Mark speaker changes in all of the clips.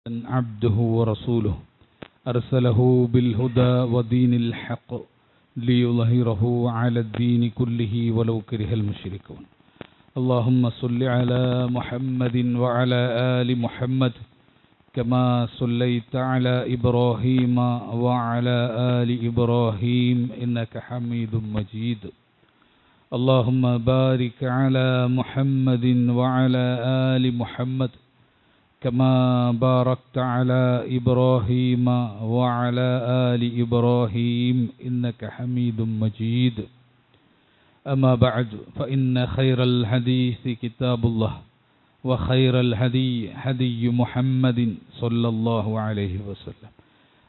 Speaker 1: عبده ورسوله أرسله بالهدى ودين الحق ليظهره على الدين كله ولو كره المشركون. اللهم صل على محمد وعلى آل محمد كما صليت على إبراهيم وعلى آل إبراهيم إنك حميد مجيد. اللهم بارك على محمد وعلى آل محمد كما باركت على إبراهيم وعلى آل إبراهيم إنك حميد مجيد. أما بعد فإن خير الحديث كتاب الله وخير الهدي هدي محمد صلى الله عليه وسلم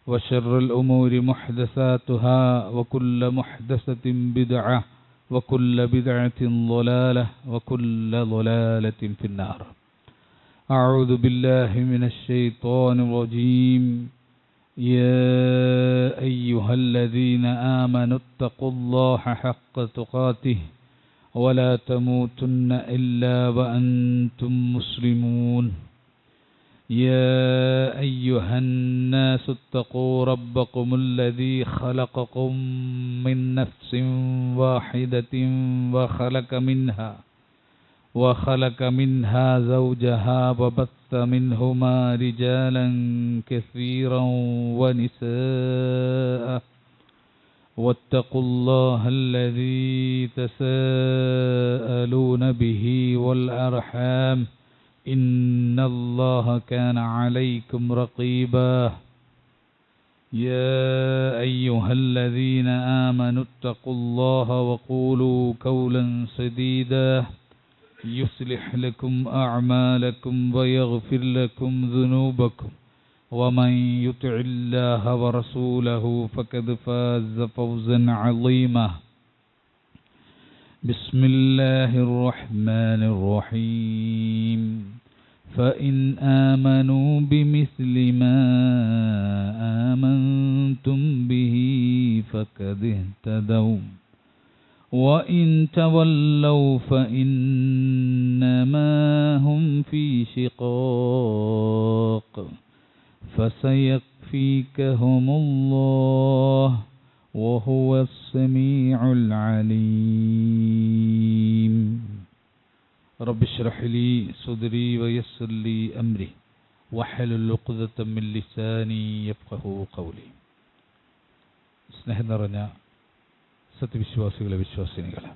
Speaker 1: وشر الأمور محدثاتها وكل محدثة بدعة وكل بدعة ضلالة وكل ضلالة في النار. أعوذ بالله من الشيطان الرجيم. يا أيها الذين آمنوا اتقوا الله حق تقاته ولا تموتن إلا وأنتم مسلمون. يا أيها الناس اتقوا ربكم الذي خلقكم من نفس واحدة وخلق منها زوجها وبث منهما رجالا كثيرا ونساء واتقوا الله الذي تساءلون به والأرحام إن الله كان عليكم رقيبا. يا أيها الذين آمنوا اتقوا الله وقولوا قولا سديدا يصلح لكم أعمالكم ويغفر لكم ذنوبكم ومن يطع الله ورسوله فقد فاز فوزا عظيما. بسم الله الرحمن الرحيم. فإن آمنوا بمثل ما آمنتم به فقد اهتدوا وإن تولوا فإنما هم في شقاق فسيكفيكهم الله وهو السميع العليم. رب اشرح لي صدري ويسر لي أمري واحلل عقدة من لساني يفقهوا قولي. സ്നേഹം നിറഞ്ഞ സത്യവിശ്വാസികളെ, വിശ്വാസിനികളെ,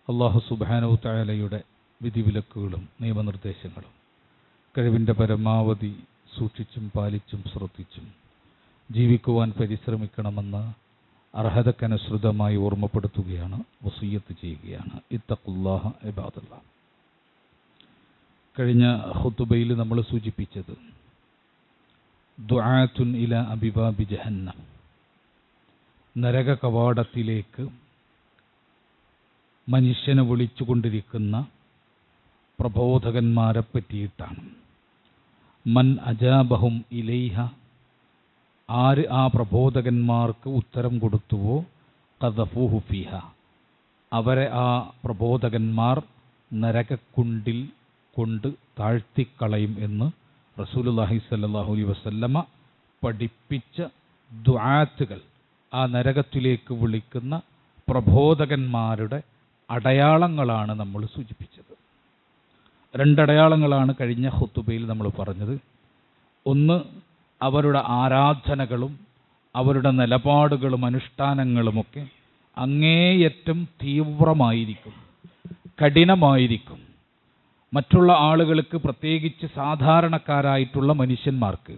Speaker 1: അല്ലാഹു സുബ്ഹാനഹു തആലയുടെ വിധിവിലക്കുകളും നിയമനിർദ്ദേശങ്ങളും കഴിവിൻ്റെ പരമാവധി സൂക്ഷിച്ചും പാലിച്ചും ശ്രദ്ധിച്ചും ജീവിക്കുവാൻ പരിശ്രമിക്കണമെന്ന് അർഹതക്കനുസൃതമായി ഓർമ്മപ്പെടുത്തുകയാണ്, വസിയ്യത്ത് ചെയ്യുകയാണ്. ഇത്തഖുല്ലാഹ ഇബാദല്ലാഹ്. കഴിഞ്ഞ ഖുതുബയിൽ നമ്മൾ സൂചിപ്പിച്ചത് ദുആത്തുൻ ഇലാ അബിവാബി ജഹന്നം, നരക കവാടത്തിലേക്ക് മനുഷ്യനെ വിളിച്ചുകൊണ്ടിരിക്കുന്ന പ്രബോധകന്മാരെ പറ്റിയിട്ടാണ്. മൻ അജാബഹും ഇലൈഹ, ആര് ആ പ്രബോധകന്മാർക്ക് ഉത്തരം കൊടുത്തുവോ ഖദഫൂഹു ഫീഹ, അവരെ ആ പ്രബോധകന്മാർ നരകക്കുണ്ടിൽ കൊണ്ട് താഴ്ത്തിക്കളയും എന്ന് റസൂലുള്ളാഹി സ്വല്ലല്ലാഹു അലൈഹി വസല്ലമ പഠിപ്പിച്ച ദുആത്തുകൾ, ആ നരകത്തിലേക്ക് വിളിക്കുന്ന പ്രബോധകന്മാരുടെ അടയാളങ്ങളാണ് നമ്മൾ സൂചിപ്പിച്ചത്. രണ്ടടയാളങ്ങളാണ് കഴിഞ്ഞ ഖുതുബയിൽ നമ്മൾ പറഞ്ഞത്. ഒന്ന്, അവരുടെ ആരാധനകളും അവരുടെ നിലപാടുകളും അനുഷ്ഠാനങ്ങളുമൊക്കെ അങ്ങേയറ്റം തീവ്രമായിരിക്കും, കഠിനമായിരിക്കും. മറ്റുള്ള ആളുകൾക്ക്, പ്രത്യേകിച്ച് സാധാരണക്കാരായിട്ടുള്ള മനുഷ്യന്മാർക്ക്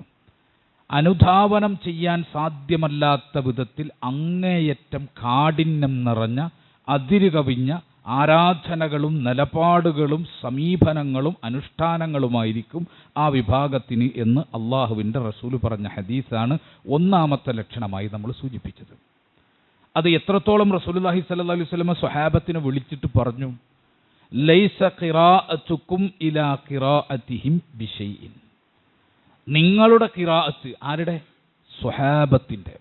Speaker 1: അനുധാവനം ചെയ്യാൻ സാധ്യമല്ലാത്ത വിധത്തിൽ അങ്ങേയറ്റം കാഠിന്യം നിറഞ്ഞ അതിരുകവിഞ്ഞ ആരാധനകളും നിലപാടുകളും സമീപനങ്ങളും അനുഷ്ഠാനങ്ങളുമായിരിക്കും ആ വിഭാഗത്തിന് എന്ന് അള്ളാഹുവിൻ്റെ റസൂല് പറഞ്ഞ ഹദീസാണ് ഒന്നാമത്തെ ലക്ഷണമായി നമ്മൾ സൂചിപ്പിച്ചത്. അത് എത്രത്തോളം റസൂലുള്ളാഹി സ്വല്ലല്ലാഹു അലൈഹി വസല്ലം സ്വഹാബത്തിനെ വിളിച്ചിട്ട് പറഞ്ഞു, ലൈസ ഖിറാഅതുകും ഇലാ ഖിറാഅതിഹിം ബിശൈഇൻ, നിങ്ങളുടെ ഖിറാഅത്ത്, ആരുടെ? സ്വഹാബത്തിൻ്റെ.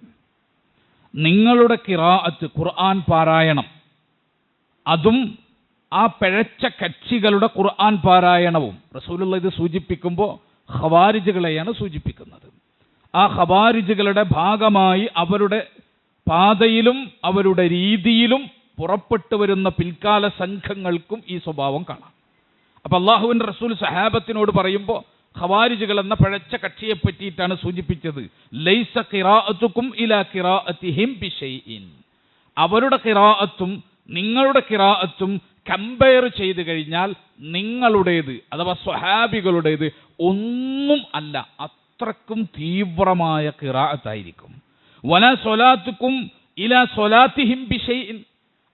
Speaker 1: നിങ്ങളുടെ ഖിറാഅത്ത്, ഖുർആൻ പാരായണം, അതും ആ പിഴച്ച കക്ഷികളുടെ ഖുർആൻ പാരായണവും റസൂലുള്ളാഹി ഇത് സൂചിപ്പിക്കുമ്പോൾ ഖവാരിജുകളെയാണ് സൂചിപ്പിക്കുന്നത്. ആ ഖവാരിജുകളുടെ ഭാഗമായി അവരുടെ പാതയിലും അവരുടെ രീതിയിലും പുറപ്പെട്ടു വരുന്ന പിൽക്കാല സംഘങ്ങൾക്കും ഈ സ്വഭാവം കാണാം. അപ്പം അള്ളാഹുവിൻ്റെ റസൂൽ സഹാബത്തിനോട് പറയുമ്പോൾ ഖവാരിജുകൾ എന്ന പഴച്ച കക്ഷിയെ പറ്റിയിട്ടാണ് സൂചിപ്പിച്ചത്. ലൈസ ഖിറാഅത്തുകും ഇലാ ഖിറാഅത്തിഹിം ബിശൈഇൻ. അവരുടെ ഖിറാഅത്തും നിങ്ങളുടെ ഖിറാഅത്തും കമ്പയർ ചെയ്തു കഴിഞ്ഞാൽ നിങ്ങളുടേത് അഥവാ സ്വഹാബികളുടേത് ഒന്നും അല്ല, അത്രക്കും തീവ്രമായ ഖിറാഅത്തായിരിക്കും. വലാ സ്വലാത്തുക്കും ഇലാ സ്വലാത്തിഹിം ബിശൈഇൻ.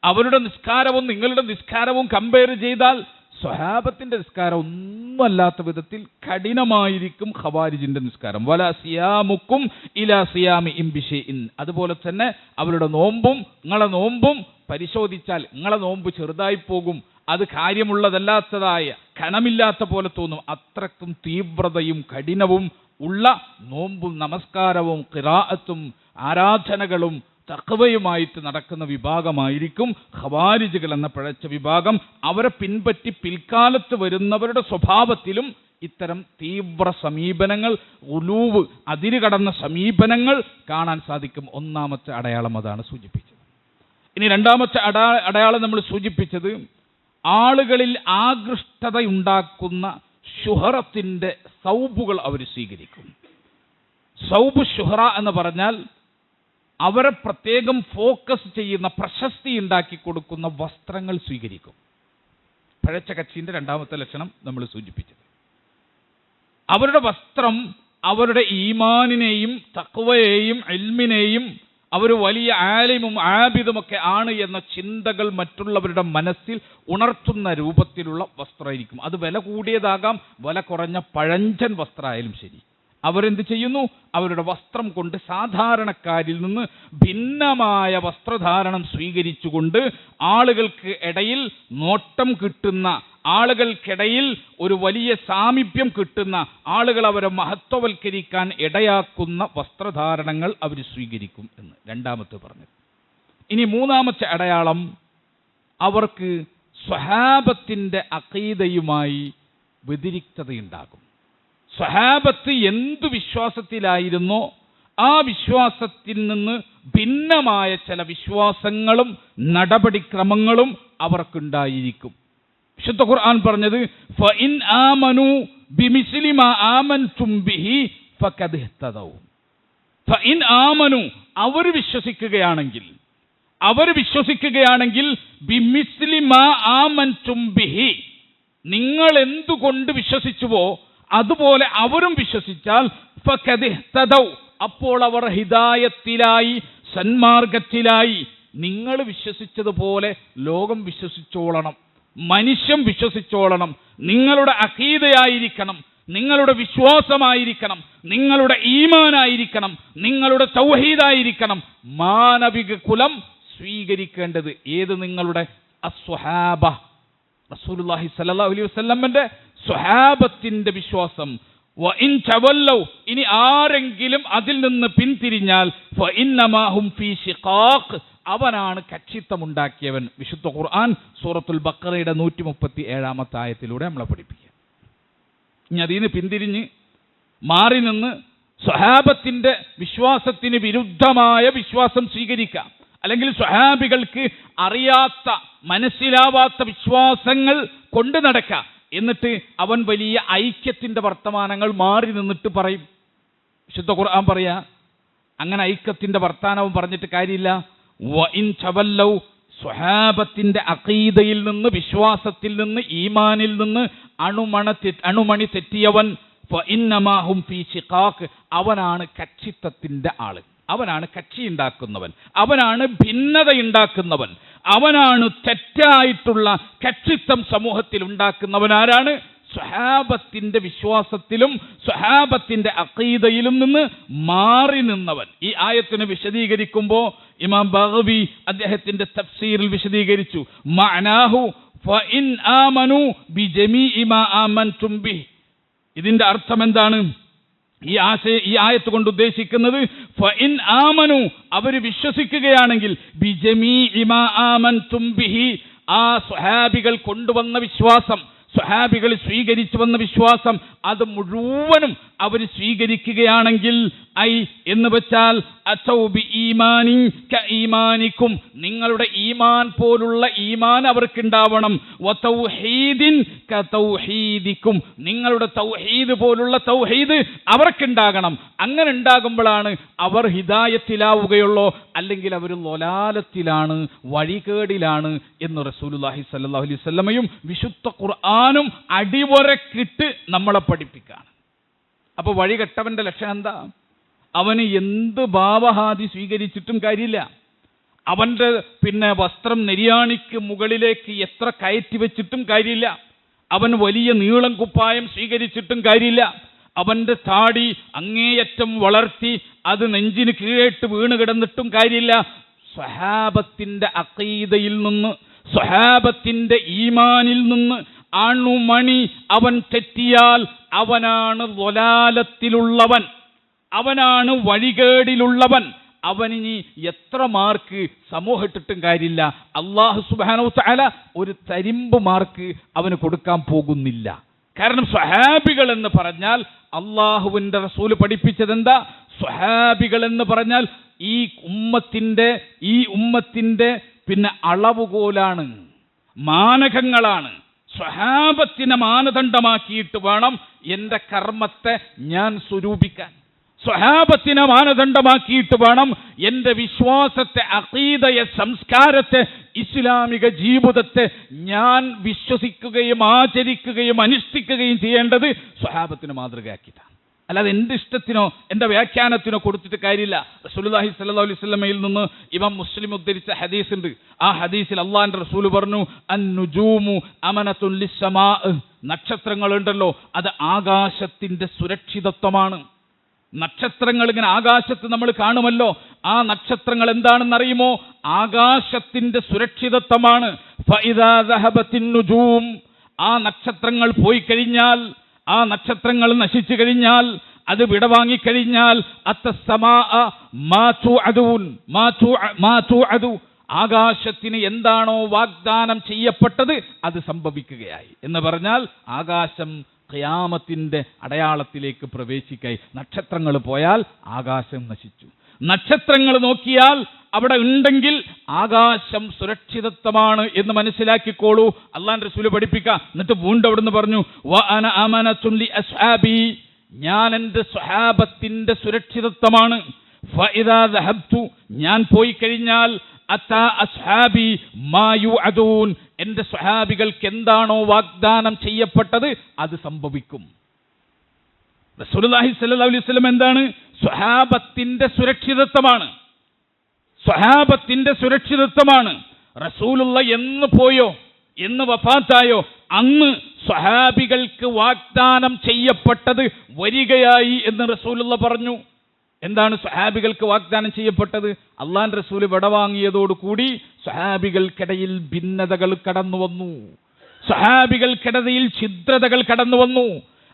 Speaker 1: അവരുടെ നിസ്കാരവും നിങ്ങളുടെ നിസ്കാരവും കമ്പയർ ചെയ്താൽ സ്വഹാബത്തിന്റെ നിസ്കാരം ഒന്നുമല്ലാത്ത വിധത്തിൽ കഠിനമായിരിക്കും ഖവാരിജിന്റെ നിസ്കാരം. വലാ സിയാമുക്കും ഇലാ സിയാമി ഇംബിഷൈഇൻ. അതുപോലെ തന്നെ അവരുടെ നോമ്പും നിങ്ങളെ നോമ്പും പരിശോധിച്ചാൽ നിങ്ങളെ നോമ്പ് ചെറുതായി പോകും, അത് കാര്യമുള്ളതല്ലാത്തതായ കനമില്ലാത്ത പോലെ തോന്നും. അത്രക്കും തീവ്രതയും കഠിനവും ഉള്ള നോമ്പും നമസ്കാരവും ഖിറാഅത്തും ആരാധനകളും തഖ്വയുമായിട്ട് നടക്കുന്ന വിഭാഗമായിരിക്കും ഖവാരിജുകൾ എന്ന പഴച്ച വിഭാഗം. അവരെ പിൻപറ്റി പിൽക്കാലത്ത് വരുന്നവരുടെ സ്വഭാവത്തിലും ഇത്തരം തീവ്ര സമീപനങ്ങൾ, ഉലൂവ്, അതിരുകടന്ന സമീപനങ്ങൾ കാണാൻ സാധിക്കും. ഒന്നാമത്തെ അടയാളം അതാണ് സൂചിപ്പിച്ചത്. ഇനി രണ്ടാമത്തെ അടയാളം നമ്മൾ സൂചിപ്പിച്ചത് ആളുകളിൽ ആകൃഷ്ടതയുണ്ടാക്കുന്ന ശുഹറത്തിൻ്റെ സൗബുകൾ അവർ സ്വീകരിക്കും. സൗബ് ശുഹറ എന്ന് പറഞ്ഞാൽ അവരെ പ്രത്യേകം ഫോക്കസ് ചെയ്യുന്ന, പ്രശസ്തി ഉണ്ടാക്കി കൊടുക്കുന്ന വസ്ത്രങ്ങൾ സ്വീകരിക്കും. പഴച്ച കക്ഷിൻ്റെ രണ്ടാമത്തെ ലക്ഷണം നമ്മൾ സൂചിപ്പിച്ചത്. അവരുടെ വസ്ത്രം അവരുടെ ഈമാനിനെയും തഖ്വയെയും ഇൽമിനെയും അവർ വലിയ ആലിമും ആബിദുമൊക്കെ ആണ് എന്ന ചിന്തകൾ മറ്റുള്ളവരുടെ മനസ്സിൽ ഉണർത്തുന്ന രൂപത്തിലുള്ള വസ്ത്രമായിരിക്കും. അത് വില കൂടിയതാകാം, വില കുറഞ്ഞ പഴഞ്ചൻ വസ്ത്രമായാലും ശരി. അവരെന്ത് ചെയ്യുന്നു? അവരുടെ വസ്ത്രം കൊണ്ട് സാധാരണക്കാരിൽ നിന്ന് ഭിന്നമായ വസ്ത്രധാരണം സ്വീകരിച്ചുകൊണ്ട് ആളുകൾക്ക് ഇടയിൽ നോട്ടം കിട്ടുന്ന, ആളുകൾക്കിടയിൽ ഒരു വലിയ സാമീപ്യം കിട്ടുന്ന, ആളുകൾ അവരെ മഹത്വവൽക്കരിക്കാൻ ഇടയാക്കുന്ന വസ്ത്രധാരണങ്ങൾ അവർ സ്വീകരിക്കും എന്ന് രണ്ടാമത്തെ പറഞ്ഞത്. ഇനി മൂന്നാമത്തെ അടയാളം, അവർക്ക് സ്വഹാബത്തിൻ്റെ അഖീദയുമായി വ്യതിരിക്തതയുണ്ടാകും. സ്വഹാബത്ത് എന്തു വിശ്വാസത്തിലായിരുന്നോ ആ വിശ്വാസത്തിൽ നിന്ന് ഭിന്നമായ ചില വിശ്വാസങ്ങളും നടപടിക്രമങ്ങളും അവർക്കുണ്ടായിരിക്കും. വിശുദ്ധ ഖുർആൻ പറഞ്ഞത് ഫഇൻ ആമനു ബിമിസ്ലി മാ ആമൻതും ബിഹി ഫഖദ് ഇഹ്തദൗ. ഫഇൻ ആമനു, അവർ വിശ്വസിക്കുകയാണെങ്കിൽ ബിമിസ്ലി മാ ആമൻതും ബിഹി, നിങ്ങൾ എന്തുകൊണ്ട് വിശ്വസിച്ചുവോ അതുപോലെ അവരും വിശ്വസിച്ചാൽ ഫഖദ് ഇഹ്തദൗ, അപ്പോൾ അവർ ഹിദായത്തിലായി, സന്മാർഗത്തിലായി. നിങ്ങൾ വിശ്വസിച്ചതുപോലെ ലോകം വിശ്വസിച്ചോളണം, മനുഷ്യൻ വിശ്വസിച്ചോളണം. നിങ്ങളുടെ അഖീദയായിരിക്കണം, നിങ്ങളുടെ വിശ്വാസമായിരിക്കണം, നിങ്ങളുടെ ഈമാനായിരിക്കണം, നിങ്ങളുടെ തൗഹീദായിരിക്കണം മാനവിക കുലം സ്വീകരിക്കേണ്ടത്. ഏത്? നിങ്ങളുടെ അസ്വഹാബ, റസൂലുള്ളാഹി സ്വല്ലല്ലാഹു അലൈഹി വസല്ലമയുടെ സ്വഹാബത്തിന്റെ വിശ്വാസം. വഇൻ തവല്ലൗ, ഇനി ആരെങ്കിലും അതിൽ നിന്ന് പിന്തിരിഞ്ഞാൽ ഫഇന്നമാ ഹും ഫീ ശിഖാഖ്, അവനാണ് കക്ഷിത്വമുണ്ടാക്കിയവൻ. വിശുദ്ധ ഖുർആൻ സൂറത്തുൽ ബഖറയുടെ 137 ആയത്തിലൂടെ നമ്മളെ പഠിപ്പിക്കുക. ഇനി അതിൽ നിന്ന് പിന്തിരിഞ്ഞ് മാറി നിന്ന് സ്വഹാബത്തിന്റെ വിശ്വാസത്തിന് വിരുദ്ധമായ വിശ്വാസം സ്വീകരിക്കാം, അല്ലെങ്കിൽ സ്വഹാബികൾക്ക് അറിയാത്ത, മനസ്സിലാവാത്ത വിശ്വാസങ്ങൾ കൊണ്ടു നടക്കാം. എന്നിട്ട് അവൻ വലിയ ഐക്യത്തിന്റെ വർത്തമാനങ്ങൾ മാറി നിന്നിട്ട് പറയും. വിശുദ്ധ ഖുർആൻ പറയാ, അങ്ങനെ ഐക്യത്തിന്റെ വർത്താനവും പറഞ്ഞിട്ട് കാര്യമില്ല. വഇൻ തവല്ലൗ, സ്വഹാബത്തിന്റെ അഖീദയിൽ നിന്ന്, വിശ്വാസത്തിൽ നിന്ന്, ഈമാനിൽ നിന്ന് അണുമണി തെറ്റിയവൻ ഫഇന്നമാ ഹും ഫീ ശിഖാഖ്, അവനാണ് കക്ഷിത്വത്തിന്റെ ആള്, അവനാണ് കക്ഷി ഉണ്ടാക്കുന്നവൻ, അവനാണ് ഭിന്നത ഉണ്ടാക്കുന്നവൻ, അവനാണ് തെറ്റായിട്ടുള്ള കക്ഷിത്വം സമൂഹത്തിൽ ഉണ്ടാക്കുന്നവൻ. ആരാണ്? സ്വഹാബത്തിന്റെ വിശ്വാസത്തിലും സ്വഹാബത്തിന്റെ അഖീദയിലും നിന്ന് മാറി നിന്നവൻ. ഈ ആയത്തിനെ വിശദീകരിക്കുമ്പോൾ ഇമാം ബഗവി അദ്ദേഹത്തിന്റെ തഫ്സീറിൽ വിശദീകരിച്ചു, മഅനാഹു ഫഇൻ ആമനു ബിജമീഇ മാ ആമൻതും ബിഹി. ഇതിന്റെ അർത്ഥം എന്താണ്? ഈ ആയത്ത് കൊണ്ട് ഉദ്ദേശിക്കുന്നത് ഫഇൻ ആമനു, അവർ വിശ്വസിക്കുകയാണെങ്കിൽ ബിജമീഇ മാ ആമൻതും ബിഹി, ആ സ്വഹാബികൾ കൊണ്ടുവന്ന വിശ്വാസം, സ്വഹാബികൾ സ്വീകരിച്ചു വന്ന വിശ്വാസം അത് മുഴുവനും അവർ സ്വീകരിക്കുകയാണെങ്കിൽ എന്ന് വെച്ചാൽ ഈമാനിക്കും, നിങ്ങളുടെ ഈമാൻ പോലുള്ള ഈമാൻ അവർക്കുണ്ടാവണം. വതൗഹീദിൻ കതൗഹീദിക്കും, നിങ്ങളുടെ തൗഹീദ് പോലുള്ള തൗഹീദ് അവർക്കുണ്ടാകണം. അങ്ങനെ ഉണ്ടാകുമ്പോഴാണ് അവർ ഹിദായത്തിലാവുകയുള്ളൂ, അല്ലെങ്കിൽ അവർ ളലാലത്തിലാണ്, വഴികേടിലാണ് എന്ന് റസൂലുള്ളാഹി സ്വല്ലല്ലാഹു അലൈഹി വസല്ലമയും വിശുദ്ധ ഖുർആനും അടിവരക്കിട്ട് നമ്മളെ പഠിപ്പിക്കുകയാണ്. അപ്പോൾ വഴികെട്ടവന്റെ ലക്ഷണം എന്താ? അവന് എന്ത് ഭാവഹാദി സ്വീകരിച്ചിട്ടും കാര്യമില്ല. അവൻ്റെ വസ്ത്രം നെരിയാണിക്ക് മുകളിലേക്ക് എത്ര കയറ്റി വെച്ചിട്ടും കാര്യമില്ല. അവൻ വലിയ നീളം കുപ്പായം സ്വീകരിച്ചിട്ടും കാര്യമില്ല. അവൻ്റെ താടി അങ്ങേയറ്റം വളർത്തി അത് നെഞ്ചിന് കീഴേട്ട് വീണ് കിടന്നിട്ടും കാര്യമില്ല. സ്വഹാബത്തിൻ്റെ അഖീദയിൽ നിന്ന്, സ്വഹാബത്തിൻ്റെ ഈമാനിൽ നിന്ന് അണുമണി അവൻ തെറ്റിയാൽ അവനാണ് ളലാലത്തിലുള്ളവൻ, അവനാണ് വഴികേടിലുള്ളവൻ. അവനിനി എത്ര മാർക്ക് സമൂഹം ഇട്ടിട്ടും കാര്യമില്ല. അല്ലാഹു സുബ്ഹാനഹു വ തആല ഒരു തരിമ്പ് മാർക്ക് അവന് കൊടുക്കാൻ പോകുന്നില്ല. കാരണം സ്വഹാബികൾ എന്ന് പറഞ്ഞാൽ അള്ളാഹുവിൻ്റെ റസൂൽ പഠിപ്പിച്ചതെന്താ? സ്വഹാബികൾ എന്ന് പറഞ്ഞാൽ ഈ ഉമ്മത്തിൻ്റെ അളവുകോലാണ്, മാനകങ്ങളാണ്. സ്വഹാബത്തിനെ മാനദണ്ഡമാക്കിയിട്ട് വേണം എൻ്റെ കർമ്മത്തെ ഞാൻ സ്വരൂപിക്കാൻ. സ്വഹാബത്തിനെ മാനദണ്ഡമാക്കിയിട്ട് വേണം എൻ്റെ വിശ്വാസത്തെ, അഖീദയെ, സംസ്കാരത്തെ, ഇസ്ലാമിക ജീവിതത്തെ ഞാൻ വിശ്വസിക്കുകയും ആചരിക്കുകയും അനുഷ്ഠിക്കുകയും ചെയ്യേണ്ടത് സ്വഹാബത്തിന് മാതൃകയാക്കിയിട്ടാണ്. അല്ലാതെ എൻ്റെ ഇഷ്ടത്തിനോ എൻ്റെ വ്യാഖ്യാനത്തിനോ കൊടുത്തിട്ട് കാര്യമില്ല. റസൂലുള്ളാഹി സ്വല്ലല്ലാഹു അലൈഹി വസല്ലമയിൽ നിന്ന് ഇമാം മുസ്ലിം ഉദ്ധരിച്ച ഹദീസ് ഉണ്ട്. ആ ഹദീസിൽ അള്ളാഹിൻ്റെ റസൂൽ പറഞ്ഞു, അൻ-നുജൂമു അമനത്തുൻ ലിസ്സമാ, നക്ഷത്രങ്ങളുണ്ടല്ലോ അത് ആകാശത്തിൻ്റെ സുരക്ഷിതത്വമാണ്. നക്ഷത്രങ്ങൾ ഇങ്ങനെ ആകാശത്ത് നമ്മൾ കാണുമല്ലോ, ആ നക്ഷത്രങ്ങൾ എന്താണെന്നറിയുമോ? ആകാശത്തിൻ്റെ സുരക്ഷിതത്വമാണ്. ഫഇദാ ദഹബത്തിൻ നുജൂം, ആ നക്ഷത്രങ്ങൾ പോയി കഴിഞ്ഞാൽ, ആ നക്ഷത്രങ്ങൾ നശിച്ചു കഴിഞ്ഞാൽ, അത് വിടവാങ്ങിക്കഴിഞ്ഞാൽ, ആകാശത്തിന് എന്താണോ വാഗ്ദാനം ചെയ്യപ്പെട്ടത് അത് സംഭവിക്കുകയായി എന്ന് പറഞ്ഞാൽ ആകാശം ഖിയാമത്തിന്റെ അടയാളത്തിലേക്ക് പ്രവേശിക്കായി. നക്ഷത്രങ്ങൾ പോയാൽ ആകാശം നശിച്ചു. നക്ഷത്രങ്ങൾ നോക്കിയാൽ അവിടെ ഉണ്ടെങ്കിൽ ആകാശം സുരക്ഷിതത്വമാണ് എന്ന് മനസ്സിലാക്കിക്കോളൂ. അല്ലാഹുവിന്റെ റസൂൽ പഠിപ്പിക്കുക. എന്നിട്ട് വീണ്ടും അവിടുന്ന് പറഞ്ഞു, വഅന അമനതുൻ ലി അസ്ഹാബി, ഞാൻ എൻ്റെ സ്വഹാബത്തിന്റെ സുരക്ഷിതത്വമാണ്. ഫഇദാ ദഹബ്തു, ഞാൻ പോയി കഴിഞ്ഞാൽ, അതാ അസ്ഹാബി മാ യുഅദൂൻ, എൻ്റെ സ്വഹാബികൾക്ക് എന്താണോ വാഗ്ദാനം ചെയ്യപ്പെട്ടത് അത് സംഭവിക്കും. റസൂലുള്ളാഹി സ്വല്ലല്ലാഹു അലൈഹി വസല്ലം എന്താണ്? സ്വഹാബത്തിന്റെ സുരക്ഷിതത്വമാണ്, സ്വഹാബത്തിന്റെ സുരക്ഷിതത്വമാണ്. റസൂലുള്ള എന്ന് പോയോ, എന്ന് വഫാത്തായോ, അന്ന് സ്വഹാബികൾക്ക് വാഗ്ദാനം ചെയ്യപ്പെട്ടത് വരികയായി എന്ന് റസൂലുള്ള പറഞ്ഞു. എന്താണ് സ്വഹാബികൾക്ക് വാഗ്ദാനം ചെയ്യപ്പെട്ടത്? അള്ളാഹുവിന്റെ റസൂൽ വിടവാങ്ങിയതോടുകൂടി സ്വഹാബികൾക്കിടയിൽ ഭിന്നതകൾ കടന്നു വന്നു, സ്വഹാബികൾക്കിടയിൽ ഛിദ്രതകൾ കടന്നു വന്നു,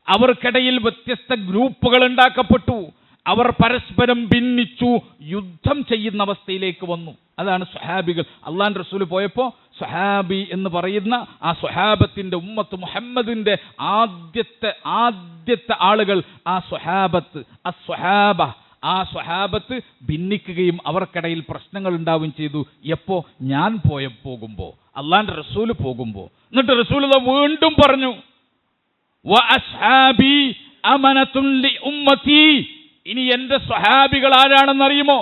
Speaker 1: അവർക്കിടയിൽ വ്യത്യസ്ത ഗ്രൂപ്പുകൾ ഉണ്ടാക്കപ്പെട്ടു, അവർ പരസ്പരം ഭിന്നിച്ചു, യുദ്ധം ചെയ്യുന്ന അവസ്ഥയിലേക്ക് വന്നു. അതാണ് സ്വഹാബികൾ. അള്ളാഹുവിന്റെ റസൂൽ പോയപ്പോൾ സ്വഹാബി എന്ന് പറയുന്ന ആ സ്വഹാബത്തിന്റെ ഉമ്മത്ത് മുഹമ്മദിന്റെ ആദ്യത്തെ ആളുകൾ ആ സ്വഹാബത്ത് ഭിന്നിക്കുകയും അവർക്കിടയിൽ പ്രശ്നങ്ങൾ ഉണ്ടാവുകയും ചെയ്തു. എപ്പോ? ഞാൻ പോകുമ്പോൾ, അള്ളാഹുവിന്റെ റസൂൽ പോകുമ്പോൾ. എന്നിട്ട് റസൂലുള്ളാഹി വീണ്ടും പറഞ്ഞു, വഅസ്ഹാബി അമനതുൻ ലി ഉമ്മത്തി, ഇനി എൻ്റെ സ്വഹാബികൾ ആരാണെന്നറിയുമോ?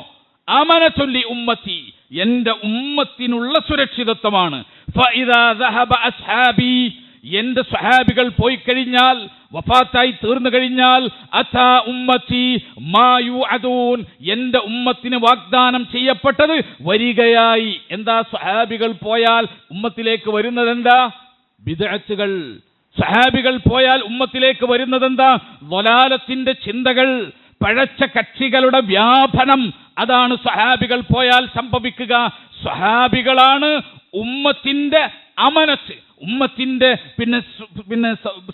Speaker 1: അമനതുൻ ലി ഉമ്മത്തി, എൻ്റെ ഉമ്മത്തിനുള്ള സുരക്ഷിതത്വമാണ്. ഫഇദാ ദഹബ അസ്ഹാബി, എൻ്റെ സ്വഹാബികൾ പോയി കഴിഞ്ഞാൽ, വഫാത്തായി തീർന്നു കഴിഞ്ഞാൽ, അതാ ഉമ്മത്തി മാ യുഅദൂൻ, എൻ്റെ ഉമ്മത്തിന് വാഗ്ദാനം ചെയ്യപ്പെട്ടത് വരികയായി. എന്താ? സ്വഹാബികൾ പോയാൽ ഉമ്മത്തിലേക്ക് വരുന്നത് എന്താ? ബിദ്അത്തുകൾ. സ്വഹാബികൾ പോയാൽ ഉമ്മത്തിലേക്ക് വരുന്നത് എന്താ? ളലാലത്തിന്റെ ചിന്തകൾ, പഴച്ച കക്ഷികളുടെ വ്യാപനം. അതാണ് സ്വഹാബികൾ പോയാൽ സംഭവിക്കുക. സ്വഹാബികളാണ് ഉമ്മത്തിന്റെ അമനത്ത്, ഉമ്മത്തിന്റെ പിന്നെ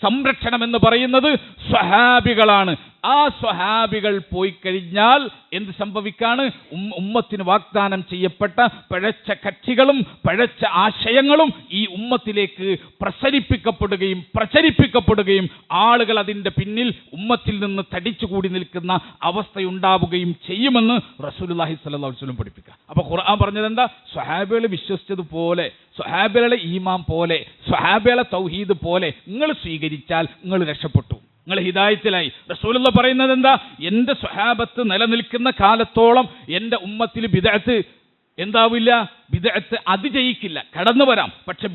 Speaker 1: സംരക്ഷണം എന്ന് പറയുന്നത് സ്വഹാബികളാണ്. ആ സ്വഹാബികൾ പോയി കഴിഞ്ഞാൽ എന്ത് സംഭവിക്കാണ്? ഉമ്മത്തിന് വാഗ്ദാനം ചെയ്യപ്പെട്ട പഴച്ച കക്ഷികളും പഴച്ച ആശയങ്ങളും ഈ ഉമ്മത്തിലേക്ക് പ്രചരിപ്പിക്കപ്പെടുകയും ആളുകൾ അതിൻ്റെ പിന്നിൽ ഉമ്മത്തിൽ നിന്ന് തടിച്ചുകൂടി നിൽക്കുന്ന അവസ്ഥയുണ്ടാവുകയും ചെയ്യുമെന്ന് റസൂലുള്ളാഹി സ്വല്ലല്ലാഹു അലൈഹി വസല്ലം പഠിപ്പിക്കുക. അപ്പോൾ ഖുർആൻ പറഞ്ഞത് എന്താ? സ്വഹാബികൾ വിശ്വസിച്ചതുപോലെ, സ്വഹാബികളെ ഈമാൻ പോലെ, സ്വഹാബികളെ തൗഹീദ് പോലെ നിങ്ങൾ സ്വീകരിച്ചാൽ നിങ്ങൾ രക്ഷപ്പെട്ടു, നിങ്ങൾ ഹിദായത്തിലായി. റസൂലുള്ളാഹി പറയുന്നത് എന്താ? എൻ്റെ സ്വഹാബത്ത് നിലനിൽക്കുന്ന കാലത്തോളം എൻ്റെ ഉമ്മത്തിൽ ബിദ്അത്ത് എന്താവില്ല, ബിദ്അത്ത് അതിജയിക്കില്ല. കടന്നു വരാം, പക്ഷെ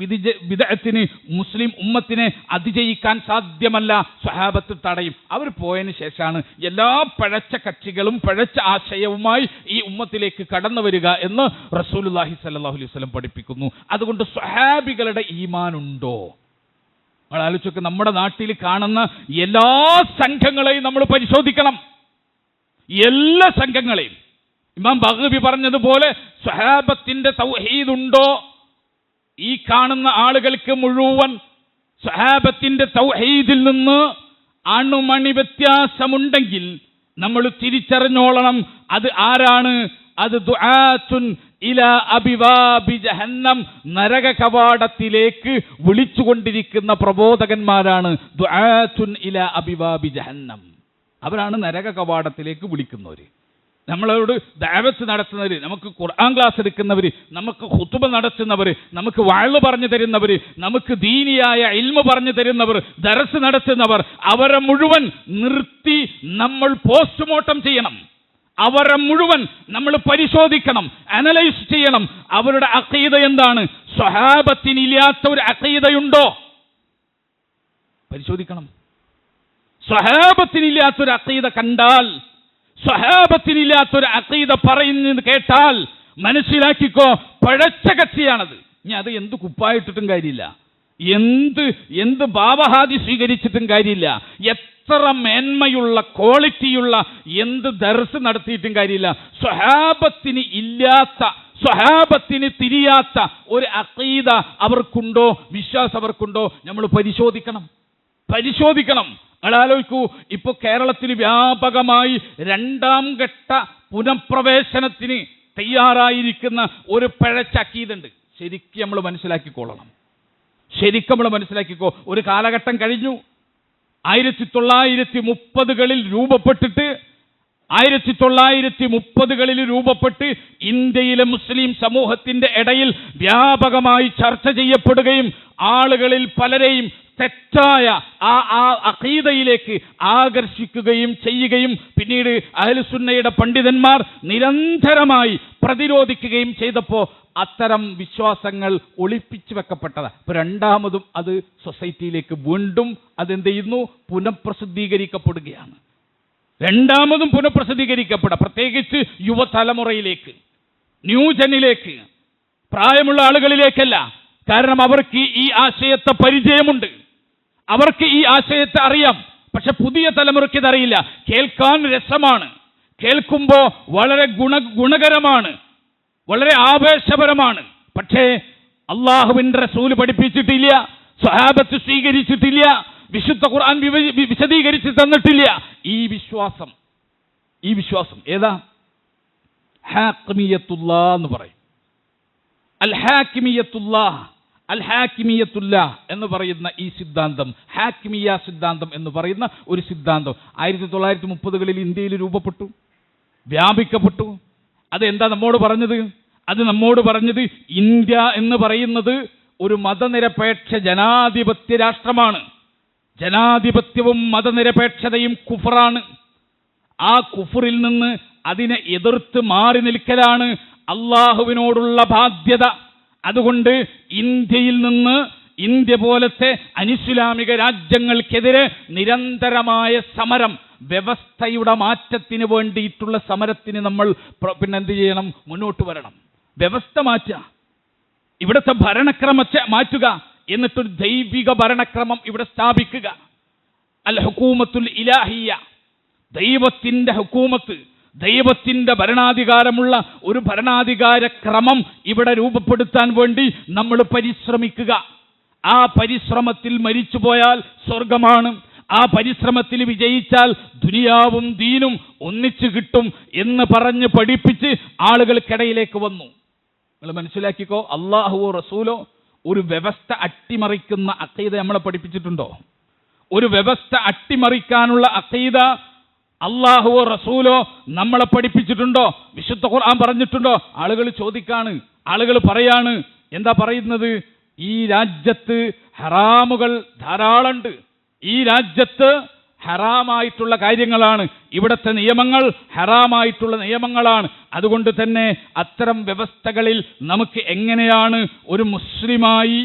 Speaker 1: ബിദ്അത്തിന് മുസ്ലിം ഉമ്മത്തിനെ അതിജയിക്കാൻ സാധ്യമല്ല. സ്വഹാബത്ത് തടയും. അവർ പോയതിന് ശേഷമാണ് എല്ലാ പഴച്ച കക്ഷികളും പഴച്ച ആശയവുമായി ഈ ഉമ്മത്തിലേക്ക് കടന്നു വരിക എന്ന് റസൂലുള്ളാഹി സ്വല്ലല്ലാഹു അലൈഹി വസല്ലം പഠിപ്പിക്കുന്നു. അതുകൊണ്ട് സ്വഹാബികളുടെ ഈമാനുണ്ടോ? നമ്മൾ ആലോചിച്ചൊക്കെ നമ്മുടെ നാട്ടിൽ കാണുന്ന എല്ലാ സംഘങ്ങളെയും നമ്മൾ പരിശോധിക്കണം. എല്ലാ സംഘങ്ങളെയും ഇമാം ബഗ്വി പറഞ്ഞതുപോലെ സ്വഹാബത്തിന്റെ തൗഹീദ് ഉണ്ടോ? ഈ കാണുന്ന ആളുകൾക്ക് മുഴുവൻ സ്വഹാബത്തിന്റെ തൗഹീദിൽ നിന്ന് അണുമണി വ്യത്യാസമുണ്ടെങ്കിൽ നമ്മൾ തിരിച്ചറിഞ്ഞോളണം അത് ആരാണ്? അത് ദുആത്തുൻ ഇലാ അബിവാബി ജഹന്നം, നരക കവാടത്തിലേക്ക് വിളിച്ചുകൊണ്ടിരിക്കുന്ന പ്രബോധകന്മാരാണ്. ദുആത്തുൻ ഇലാ അബിവാബി ജഹന്നം, അവരാണ് നരക കവാടത്തിലേക്ക് വിളിക്കുന്നവർ. നമ്മളോട് ദഅവത്ത് നടത്തുന്നവർ, നമുക്ക് ഖുർആൻ ക്ലാസ് എടുക്കുന്നവർ, നമുക്ക് ഖുതുബ നടത്തുന്നവർ, നമുക്ക് വഅള് പറഞ്ഞു തരുന്നവർ, നമുക്ക് ദീനിയായ ഇൽമ പറഞ്ഞു തരുന്നവർ, ദർസ് നടത്തുന്നവർ, അവരെ മുഴുവൻ നിർത്തി നമ്മൾ പോസ്റ്റ്മോർട്ടം ചെയ്യണം. അവരെ മുഴുവൻ നമ്മൾ പരിശോധിക്കണം, അനലൈസ് ചെയ്യണം. അവരുടെ അഖീദ എന്താണ്? സ്വഹാബത്തിനില്ലാത്ത ഒരു അഖീദയുണ്ടോ? പരിശോധിക്കണം. സ്വഹാബത്തിനില്ലാത്തൊരു അഖീദ കണ്ടാൽ, സ്വഹാബത്തിനില്ലാത്തൊരു അഖീദ പറയുന്നത് കേട്ടാൽ മനസ്സിലാക്കിക്കോ, പഴച്ച കക്ഷിയാണത്. ഇനി അത് എന്ത് കുപ്പായിട്ടിട്ടും കാര്യമില്ല, എന്ത് ഭാവഹാദി സ്വീകരിച്ചിട്ടും കാര്യമില്ല, എത്ര മേന്മയുള്ള ക്വാളിറ്റിയുള്ള എന്ത് ദർസ് നടത്തിയിട്ടും കാര്യമില്ല. സ്വഹാബത്തിന് ഇല്ലാത്ത, സ്വഹാബത്തിന് തിരിയാത്ത ഒരു അഖീദ അവർക്കുണ്ടോ, വിശ്വാസം അവർക്കുണ്ടോ? നമ്മൾ പരിശോധിക്കണം. ആലോചിക്കൂ, ഇപ്പോൾ കേരളത്തിൽ വ്യാപകമായി 2ാം ഘട്ട പുനഃപ്രവേശനത്തിന് തയ്യാറായിരിക്കുന്ന ഒരു പഴച്ച അഖീദുണ്ട്. ശരിക്കും നമ്മൾ മനസ്സിലാക്കിക്കോളണം. ഒരു കാലഘട്ടം കഴിഞ്ഞു. 1930കളിൽ രൂപപ്പെട്ട് ഇന്ത്യയിലെ മുസ്ലിം സമൂഹത്തിന്റെ ഇടയിൽ വ്യാപകമായി ചർച്ച ചെയ്യപ്പെടുകയും ആളുകളിൽ പലരെയും തെറ്റായ ആ അഖീദയിലേക്ക് ആകർഷിക്കുകയും ചെയ്യുകയും പിന്നീട് അഹ്ലുസുന്നയുടെ പണ്ഡിതന്മാർ നിരന്തരമായി പ്രതിരോധിക്കുകയും ചെയ്തപ്പോൾ അത്തരം വിശ്വാസങ്ങൾ ഒളിപ്പിച്ചു വെക്കപ്പെട്ടത്. ഇപ്പോൾ രണ്ടാമതും അത് സൊസൈറ്റിയിലേക്ക് വീണ്ടും അതെന്ത് ചെയ്യുന്നു? പുനഃപ്രസിദ്ധീകരിക്കപ്പെടുകയാണ്. പ്രത്യേകിച്ച് യുവതലമുറയിലേക്ക്, ന്യൂജനിലേക്ക്, പ്രായമുള്ള ആളുകളിലേക്കല്ല. കാരണം അവർക്ക് ഈ ആശയത്തെ പരിചയമുണ്ട്, അവർക്ക് ഈ ആശയത്തെ അറിയാം. പക്ഷെ പുതിയ തലമുറയ്ക്ക് ഇതറിയില്ല. കേൾക്കാൻ രസമാണ്, കേൾക്കുമ്പോൾ വളരെ ഗുണകരമാണ്, വളരെ ആവേശപരമാണ്. പക്ഷേ അള്ളാഹുവിന്റെ റസൂൽ പഠിപ്പിച്ചിട്ടില്ല, സ്വഹാബത്ത് സ്വീകരിച്ചിട്ടില്ല, വിശുദ്ധ ഖുർആൻ വിശദീകരിച്ച് തന്നിട്ടില്ല. ഈ വിശ്വാസം ഏതാ? ഹാക്കിമിയത്തുല്ലാ എന്ന് പറയും. അൽ ഹാക്കിമിയത്തുല്ലാ എന്ന് പറയുന്ന ഈ സിദ്ധാന്തം, ഹാക്കിമിയ സിദ്ധാന്തം എന്ന് പറയുന്ന ഒരു സിദ്ധാന്തം 1930കളിൽ ഇന്ത്യയിൽ രൂപപ്പെട്ടു, വ്യാപിക്കപ്പെട്ടു. അതെന്താ നമ്മോട് പറഞ്ഞത്? അത് നമ്മോട് പറഞ്ഞത് ഇന്ത്യ എന്ന് പറയുന്നത് ഒരു മതനിരപേക്ഷ ജനാധിപത്യ രാഷ്ട്രമാണ്. ജനാധിപത്യവും മതനിരപേക്ഷതയും കുഫറാണ്. ആ കുഫറിൽ നിന്ന് അതിനെ എതിർത്ത് മാറി നിൽക്കലാണ് അള്ളാഹുവിനോടുള്ള ബാധ്യത. അതുകൊണ്ട് ഇന്ത്യയിൽ നിന്ന്, ഇന്ത്യ പോലത്തെ അനിസ്ലാമിക രാജ്യങ്ങൾക്കെതിരെ നിരന്തരമായ സമരം, വ്യവസ്ഥയുടെ മാറ്റത്തിന് വേണ്ടിയിട്ടുള്ള സമരത്തിന് നമ്മൾ എന്ത് ചെയ്യണം? മുന്നോട്ട് വരണം. വ്യവസ്ഥ മാറ്റുക, ഇവിടുത്തെ ഭരണക്രമത്തെ മാറ്റുക, എന്നിട്ടൊരു ദൈവിക ഭരണക്രമം ഇവിടെ സ്ഥാപിക്കുക. അൽ ഹുക്കൂമത്തുൽ ഇലാഹിയ, ദൈവത്തിന്റെ ഹുക്കൂമത്ത്, ദൈവത്തിന്റെ ഭരണാധികാരമുള്ള ഒരു ഭരണാധികാര ക്രമം ഇവിടെ രൂപപ്പെടുത്താൻ വേണ്ടി നമ്മൾ പരിശ്രമിക്കുക. ആ പരിശ്രമത്തിൽ മരിച്ചുപോയാൽ സ്വർഗമാണ്, ആ പരിശ്രമത്തിൽ വിജയിച്ചാൽ ദുനിയാവും ദീനും ഒന്നിച്ചു കിട്ടും എന്ന് പറഞ്ഞ് പഠിപ്പിച്ച് ആളുകൾക്കിടയിലേക്ക് വന്നു. നിങ്ങൾ മനസ്സിലാക്കിക്കോ, അള്ളാഹുവോ റസൂലോ ഒരു വ്യവസ്ഥ അട്ടിമറിക്കുന്ന അഖീദ നമ്മളെ പഠിപ്പിച്ചിട്ടുണ്ടോ? ഒരു വ്യവസ്ഥ അട്ടിമറിക്കാനുള്ള അഖീദ അള്ളാഹുവോ റസൂലോ നമ്മളെ പഠിപ്പിച്ചിട്ടുണ്ടോ? വിശുദ്ധ ഖുർആൻ പറഞ്ഞിട്ടുണ്ടോ? ആളുകൾ ചോദിക്കാണ്, ആളുകൾ പറയാണ്. എന്താ പറയുന്നത്? ഈ രാജ്യത്ത് ഹറാമുകൾ ധാരാളമുണ്ട്, ഈ രാജ്യത്ത് ഹറാമായിട്ടുള്ള കാര്യങ്ങളാണ്, ഇവിടുത്തെ നിയമങ്ങൾ ഹറാമായിട്ടുള്ള നിയമങ്ങളാണ്. അതുകൊണ്ട് തന്നെ അത്തരം വ്യവസ്ഥകളിൽ നമുക്ക് എങ്ങനെയാണ് ഒരു മുസ്ലിമായി,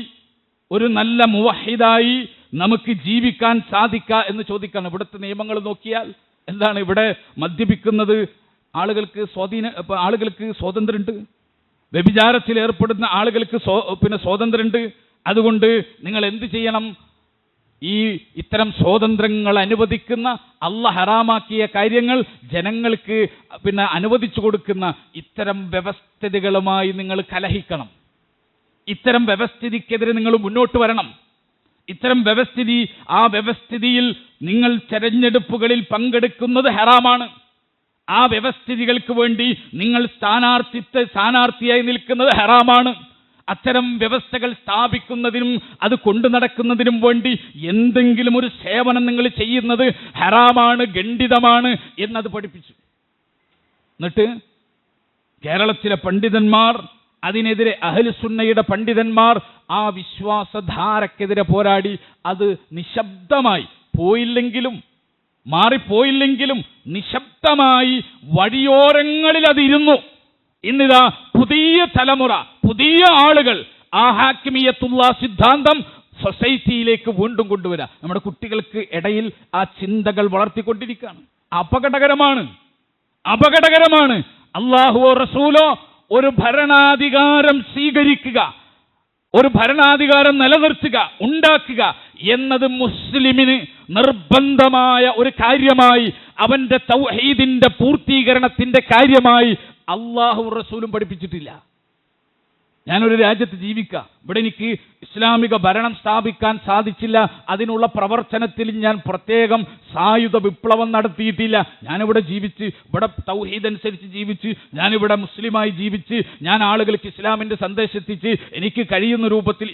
Speaker 1: ഒരു നല്ല മുവഹിദായി നമുക്ക് ജീവിക്കാൻ സാധിക്കുക എന്ന് ചോദിക്കാണ്. ഇവിടുത്തെ നിയമങ്ങൾ നോക്കിയാൽ എന്താണ്? ഇവിടെ മദ്യപിക്കുന്നത് ആളുകൾക്ക് സ്വാതന്ത്ര്യമുണ്ട്, വ്യഭിചാരത്തിൽ ഏർപ്പെടുന്ന ആളുകൾക്ക് സ്വാതന്ത്ര്യമുണ്ട്. അതുകൊണ്ട് നിങ്ങൾ എന്ത് ചെയ്യണം? ഇത്തരം സ്വാതന്ത്ര്യങ്ങൾ അനുവദിക്കുന്ന, അല്ലാഹ് ഹറാമാക്കിയ കാര്യങ്ങൾ ജനങ്ങൾക്ക് അനുവദിച്ചു കൊടുക്കുന്ന ഇത്തരം വ്യവസ്ഥിതികളുമായി നിങ്ങൾ കലഹിക്കണം. ഇത്തരം വ്യവസ്ഥിതിക്കെതിരെ നിങ്ങൾ മുന്നോട്ട് വരണം. ഇത്തരം വ്യവസ്ഥിതി, ആ വ്യവസ്ഥിതിയിൽ നിങ്ങൾ തെരഞ്ഞെടുപ്പുകളിൽ പങ്കെടുക്കുന്നത് ഹറാമാണ്. ആ വ്യവസ്ഥിതികൾക്ക് വേണ്ടി നിങ്ങൾ സ്ഥാനാർത്ഥിയായി നിൽക്കുന്നത് ഹറാമാണ്. അത്തരം വ്യവസ്ഥകൾ സ്ഥാപിക്കുന്നതിനും അത് കൊണ്ടു നടക്കുന്നതിനും വേണ്ടി എന്തെങ്കിലും ഒരു സേവനം നിങ്ങൾ ചെയ്യുന്നത് ഹറാമാണ്, ഖണ്ഡിതമാണ് എന്നത് പഠിപ്പിച്ചു. എന്നിട്ട് കേരളത്തിലെ പണ്ഡിതന്മാർ അതിനെതിരെ, അഹ്ലുസുന്നയുടെ പണ്ഡിതന്മാർ ആ വിശ്വാസധാരക്കെതിരെ പോരാടി. അത് നിശബ്ദമായി പോയില്ലെങ്കിലും, മാറിപ്പോയില്ലെങ്കിലും നിശബ്ദമായി വഴിയോരങ്ങളിൽ അതിരുന്നു. ഇന്നിതാ പുതിയ തലമുറ, പുതിയ ആളുകൾ ആ ഹാക്കിമിയത്തുള്ള സിദ്ധാന്തം സൊസൈറ്റിയിലേക്ക് വീണ്ടും കൊണ്ടുവരാം. നമ്മുടെ കുട്ടികൾക്ക് ഇടയിൽ ആ ചിന്തകൾ വളർത്തിക്കൊണ്ടിരിക്കുകയാണ്. അപകടകരമാണ്. അല്ലാഹുവോ റസൂലോ ഒരു ഭരണാധികാരം സ്വീകരിക്കുക, ഒരു ഭരണാധികാരം നിലനിർത്തുക, ഉണ്ടാക്കുക എന്നത് മുസ്ലിമിന് നിർബന്ധമായ ഒരു കാര്യമായി, അവന്റെ തൗഹീദിന്റെ പൂർത്തീകരണത്തിന്റെ കാര്യമായി അല്ലാഹു റസൂലും പഠിപ്പിച്ചിട്ടില്ല. ഞാനൊരു രാജ്യത്ത് ജീവിക്കാം, ഇവിടെ എനിക്ക് ഇസ്ലാമിക ഭരണം സ്ഥാപിക്കാൻ സാധിച്ചില്ല, അതിനുള്ള പ്രവർത്തനത്തിൽ ഞാൻ പ്രത്യേകം സായുധ വിപ്ലവം നടത്തിയിട്ടില്ല. ഞാനിവിടെ ജീവിച്ച്, ഇവിടെ തൗഹീദ് അനുസരിച്ച് ജീവിച്ച്, ഞാനിവിടെ മുസ്ലിമായി ജീവിച്ച്, ഞാൻ ആളുകൾക്ക് ഇസ്ലാമിൻ്റെ സന്ദേശം എത്തിച്ച്, എനിക്ക് കഴിയുന്ന രൂപത്തിൽ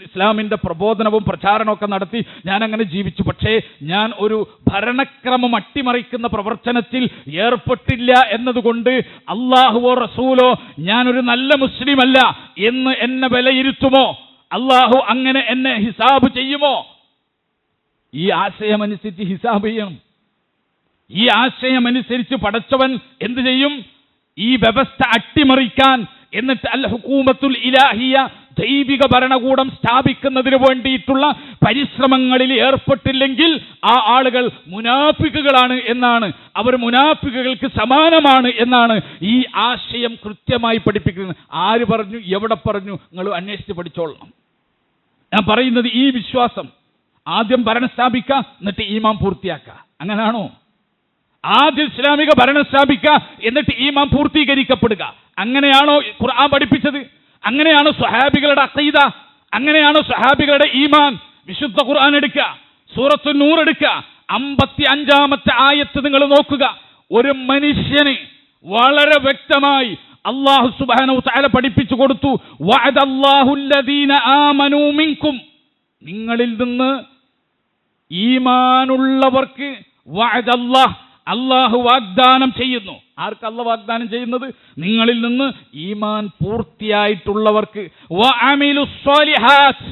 Speaker 1: ഇസ്ലാമിൻ്റെ പ്രബോധനവും പ്രചാരണമൊക്കെ നടത്തി ഞാൻ അങ്ങനെ ജീവിച്ചു. പക്ഷേ ഞാൻ ഒരു ഭരണക്രമം അട്ടിമറിക്കുന്ന പ്രവർത്തനത്തിൽ ഏർപ്പെട്ടില്ല എന്നതുകൊണ്ട് അല്ലാഹുവോ റസൂലോ ഞാനൊരു നല്ല മുസ്ലിമല്ല എന്ന് എന്നെ വിലയിരുത്തുമോ? അല്ലാഹു അങ്ങനെ എന്നെ ഹിസാബ് ചെയ്യുമോ? ഈ ആശയമനുസരിച്ച് ഹിസാബ് ചെയ്യണം. ഈ ആശയമനുസരിച്ച് പടച്ചവൻ എന്ത് ചെയ്യും? ഈ വ്യവസ്ഥ അട്ടിമറിക്കാൻ, എന്നിട്ട് അൽ ഹുകൂമത്തുൽ ഇലാഹിയ, ദൈവിക ഭരണകൂടം സ്ഥാപിക്കുന്നതിന് വേണ്ടിയിട്ടുള്ള പരിശ്രമങ്ങളിൽ ഏർപ്പെട്ടില്ലെങ്കിൽ ആ ആളുകൾ മുനാഫിക്കുകളാണ് എന്നാണ്, അവർ മുനാഫിക്കുകൾക്ക് സമാനമാണ് എന്നാണ് ഈ ആശയം കൃത്യമായി പഠിപ്പിക്കുന്നത്. ആര് പറഞ്ഞു, എവിടെ പറഞ്ഞു? നിങ്ങൾ അന്വേഷിച്ച് പഠിച്ചോളണം. ഞാൻ പറയുന്നത് ഈ വിശ്വാസം, ആദ്യം ഭരണം സ്ഥാപിക്കുക, എന്നിട്ട് ഈമാൻ പൂർത്തിയാക്കുക. അങ്ങനെയാണോ? ആദ്യം ഇസ്ലാമിക ഭരണം സ്ഥാപിക്കുക, എന്നിട്ട് ഈമാൻ പൂർത്തീകരിക്കപ്പെടുക. അങ്ങനെയാണോ ഖുർആൻ പഠിപ്പിച്ചത്? അങ്ങനെയാണ് സ്വഹാബികളുടെ അഖീദ, അങ്ങനെയാണ് സ്വഹാബികളുടെ ഈമാൻ. വിശുദ്ധ ഖുർആൻ എടുക്കുക, സൂറത്തു നൂർ എടുക്കുക, 55-ാമത്തെ ആയത്ത് നിങ്ങൾ നോക്കുക. ഒരു മനുഷ്യന് വളരെ വ്യക്തമായി അല്ലാഹു സുബ്ഹാനഹു വതആല പഠിപ്പിച്ചു കൊടുത്തു, വഅദല്ലാഹുല്ലദീന ആമനൂ മിൻകും, നിങ്ങളിൽ നിന്ന് ഈമാനുള്ളവർക്ക് വഅദല്ലാഹ്, അല്ലാഹു വാഗ്ദാനം ചെയ്യുന്നു. ആർക്ക് അല്ലാഹു വാഗ്ദാനം ചെയ്യുന്നത്? നിങ്ങളിൽ നിന്ന് ഈമാൻ പൂർത്തിയായിട്ടുള്ളവർക്ക്. വഅമിലുസ്സാലിഹാത്ത്,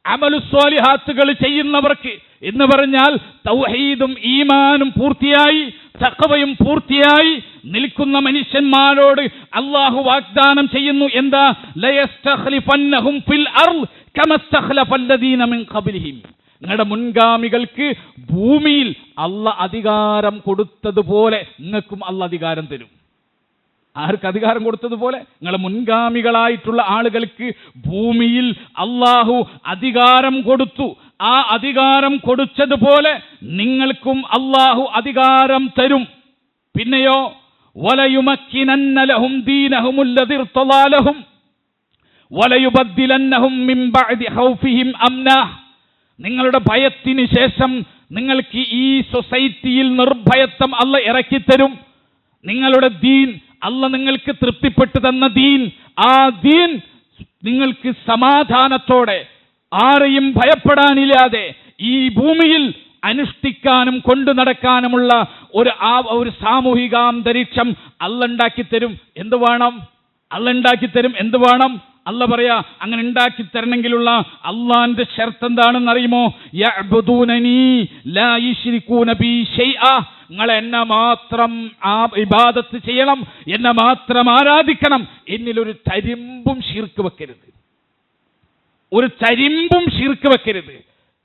Speaker 1: അമലുസ്സാലിഹാത്തുകൾ ചെയ്യുന്നവർക്ക് എന്ന് പറഞ്ഞാൽ തൗഹീദും ഈമാനും പൂർത്തിയായി, തഖ്വയും പൂർത്തിയായി നിൽക്കുന്ന മനുഷ്യന്മാരോട് അല്ലാഹു വാഗ്ദാനം ചെയ്യുന്നു. എന്താ? ലയസ്തഖ്ലിഫന്നഹും ഫിൽ അർള് കമസ്തഖ്ലഫല്ലദീന മിൻ ഖബ്ലിഹിം, നിങ്ങളുടെ മുൻഗാമികൾക്ക് ഭൂമിയിൽ അല്ലാഹ് അധികാരം കൊടുത്തതുപോലെ നിങ്ങൾക്കും അല്ലാഹ് അധികാരം തരും. ആർക്ക് അധികാരം കൊടുത്തതുപോലെ? നിങ്ങളുടെ മുൻഗാമികളായിട്ടുള്ള ആളുകൾക്ക് ഭൂമിയിൽ അല്ലാഹു അധികാരം കൊടുത്തു. ആ അധികാരം കൊടുത്തതുപോലെ നിങ്ങൾക്കും അല്ലാഹു അധികാരം തരും. പിന്നെയോ വലയുമക്കിനന്ന ലഹും ദീനഹുമുല്ലദി ഇർതളാ ലഹും വലയുബദ്ദിലന്നഹും മിൻ ബഅദി ഖൗഫിഹിം അംന. നിങ്ങളുടെ ഭയത്തിന് ശേഷം നിങ്ങൾക്ക് ഈ സൊസൈറ്റിയിൽ നിർഭയത്വം അല്ല ഇറക്കിത്തരും. നിങ്ങളുടെ ദീൻ, അല്ല നിങ്ങൾക്ക് തൃപ്തിപ്പെട്ടു തന്ന ദീൻ, ആ ദീൻ നിങ്ങൾക്ക് സമാധാനത്തോടെ ആരെയും ഭയപ്പെടാനില്ലാതെ ഈ ഭൂമിയിൽ അനുഷ്ഠിക്കാനും കൊണ്ടു നടക്കാനുമുള്ള ഒരു സാമൂഹികാന്തരീക്ഷം അല്ല ഉണ്ടാക്കിത്തരും. എന്ത് വേണം? അല്ല ഉണ്ടാക്കിത്തരും. എന്ത് വേണം? അല്ല പറയാ, അങ്ങനെ ഉണ്ടാക്കി തരണമെങ്കിലുള്ള അള്ളാന്റെ ഷർത്ത് എന്താണെന്ന് അറിയുമോ? യഅ്ബുദൂനനി ലാ യുശ്രികൂന ബി ശൈഅ. നിങ്ങൾ എന്നെ മാത്രം ഇബാദത്ത് ചെയ്യണം, എന്നെ മാത്രം ആരാധിക്കണം. എന്നിലൊരു തരിമ്പും ശിർക്ക് വെക്കരുത്, ഒരു തരിമ്പും ശിർക്ക് വെക്കരുത്.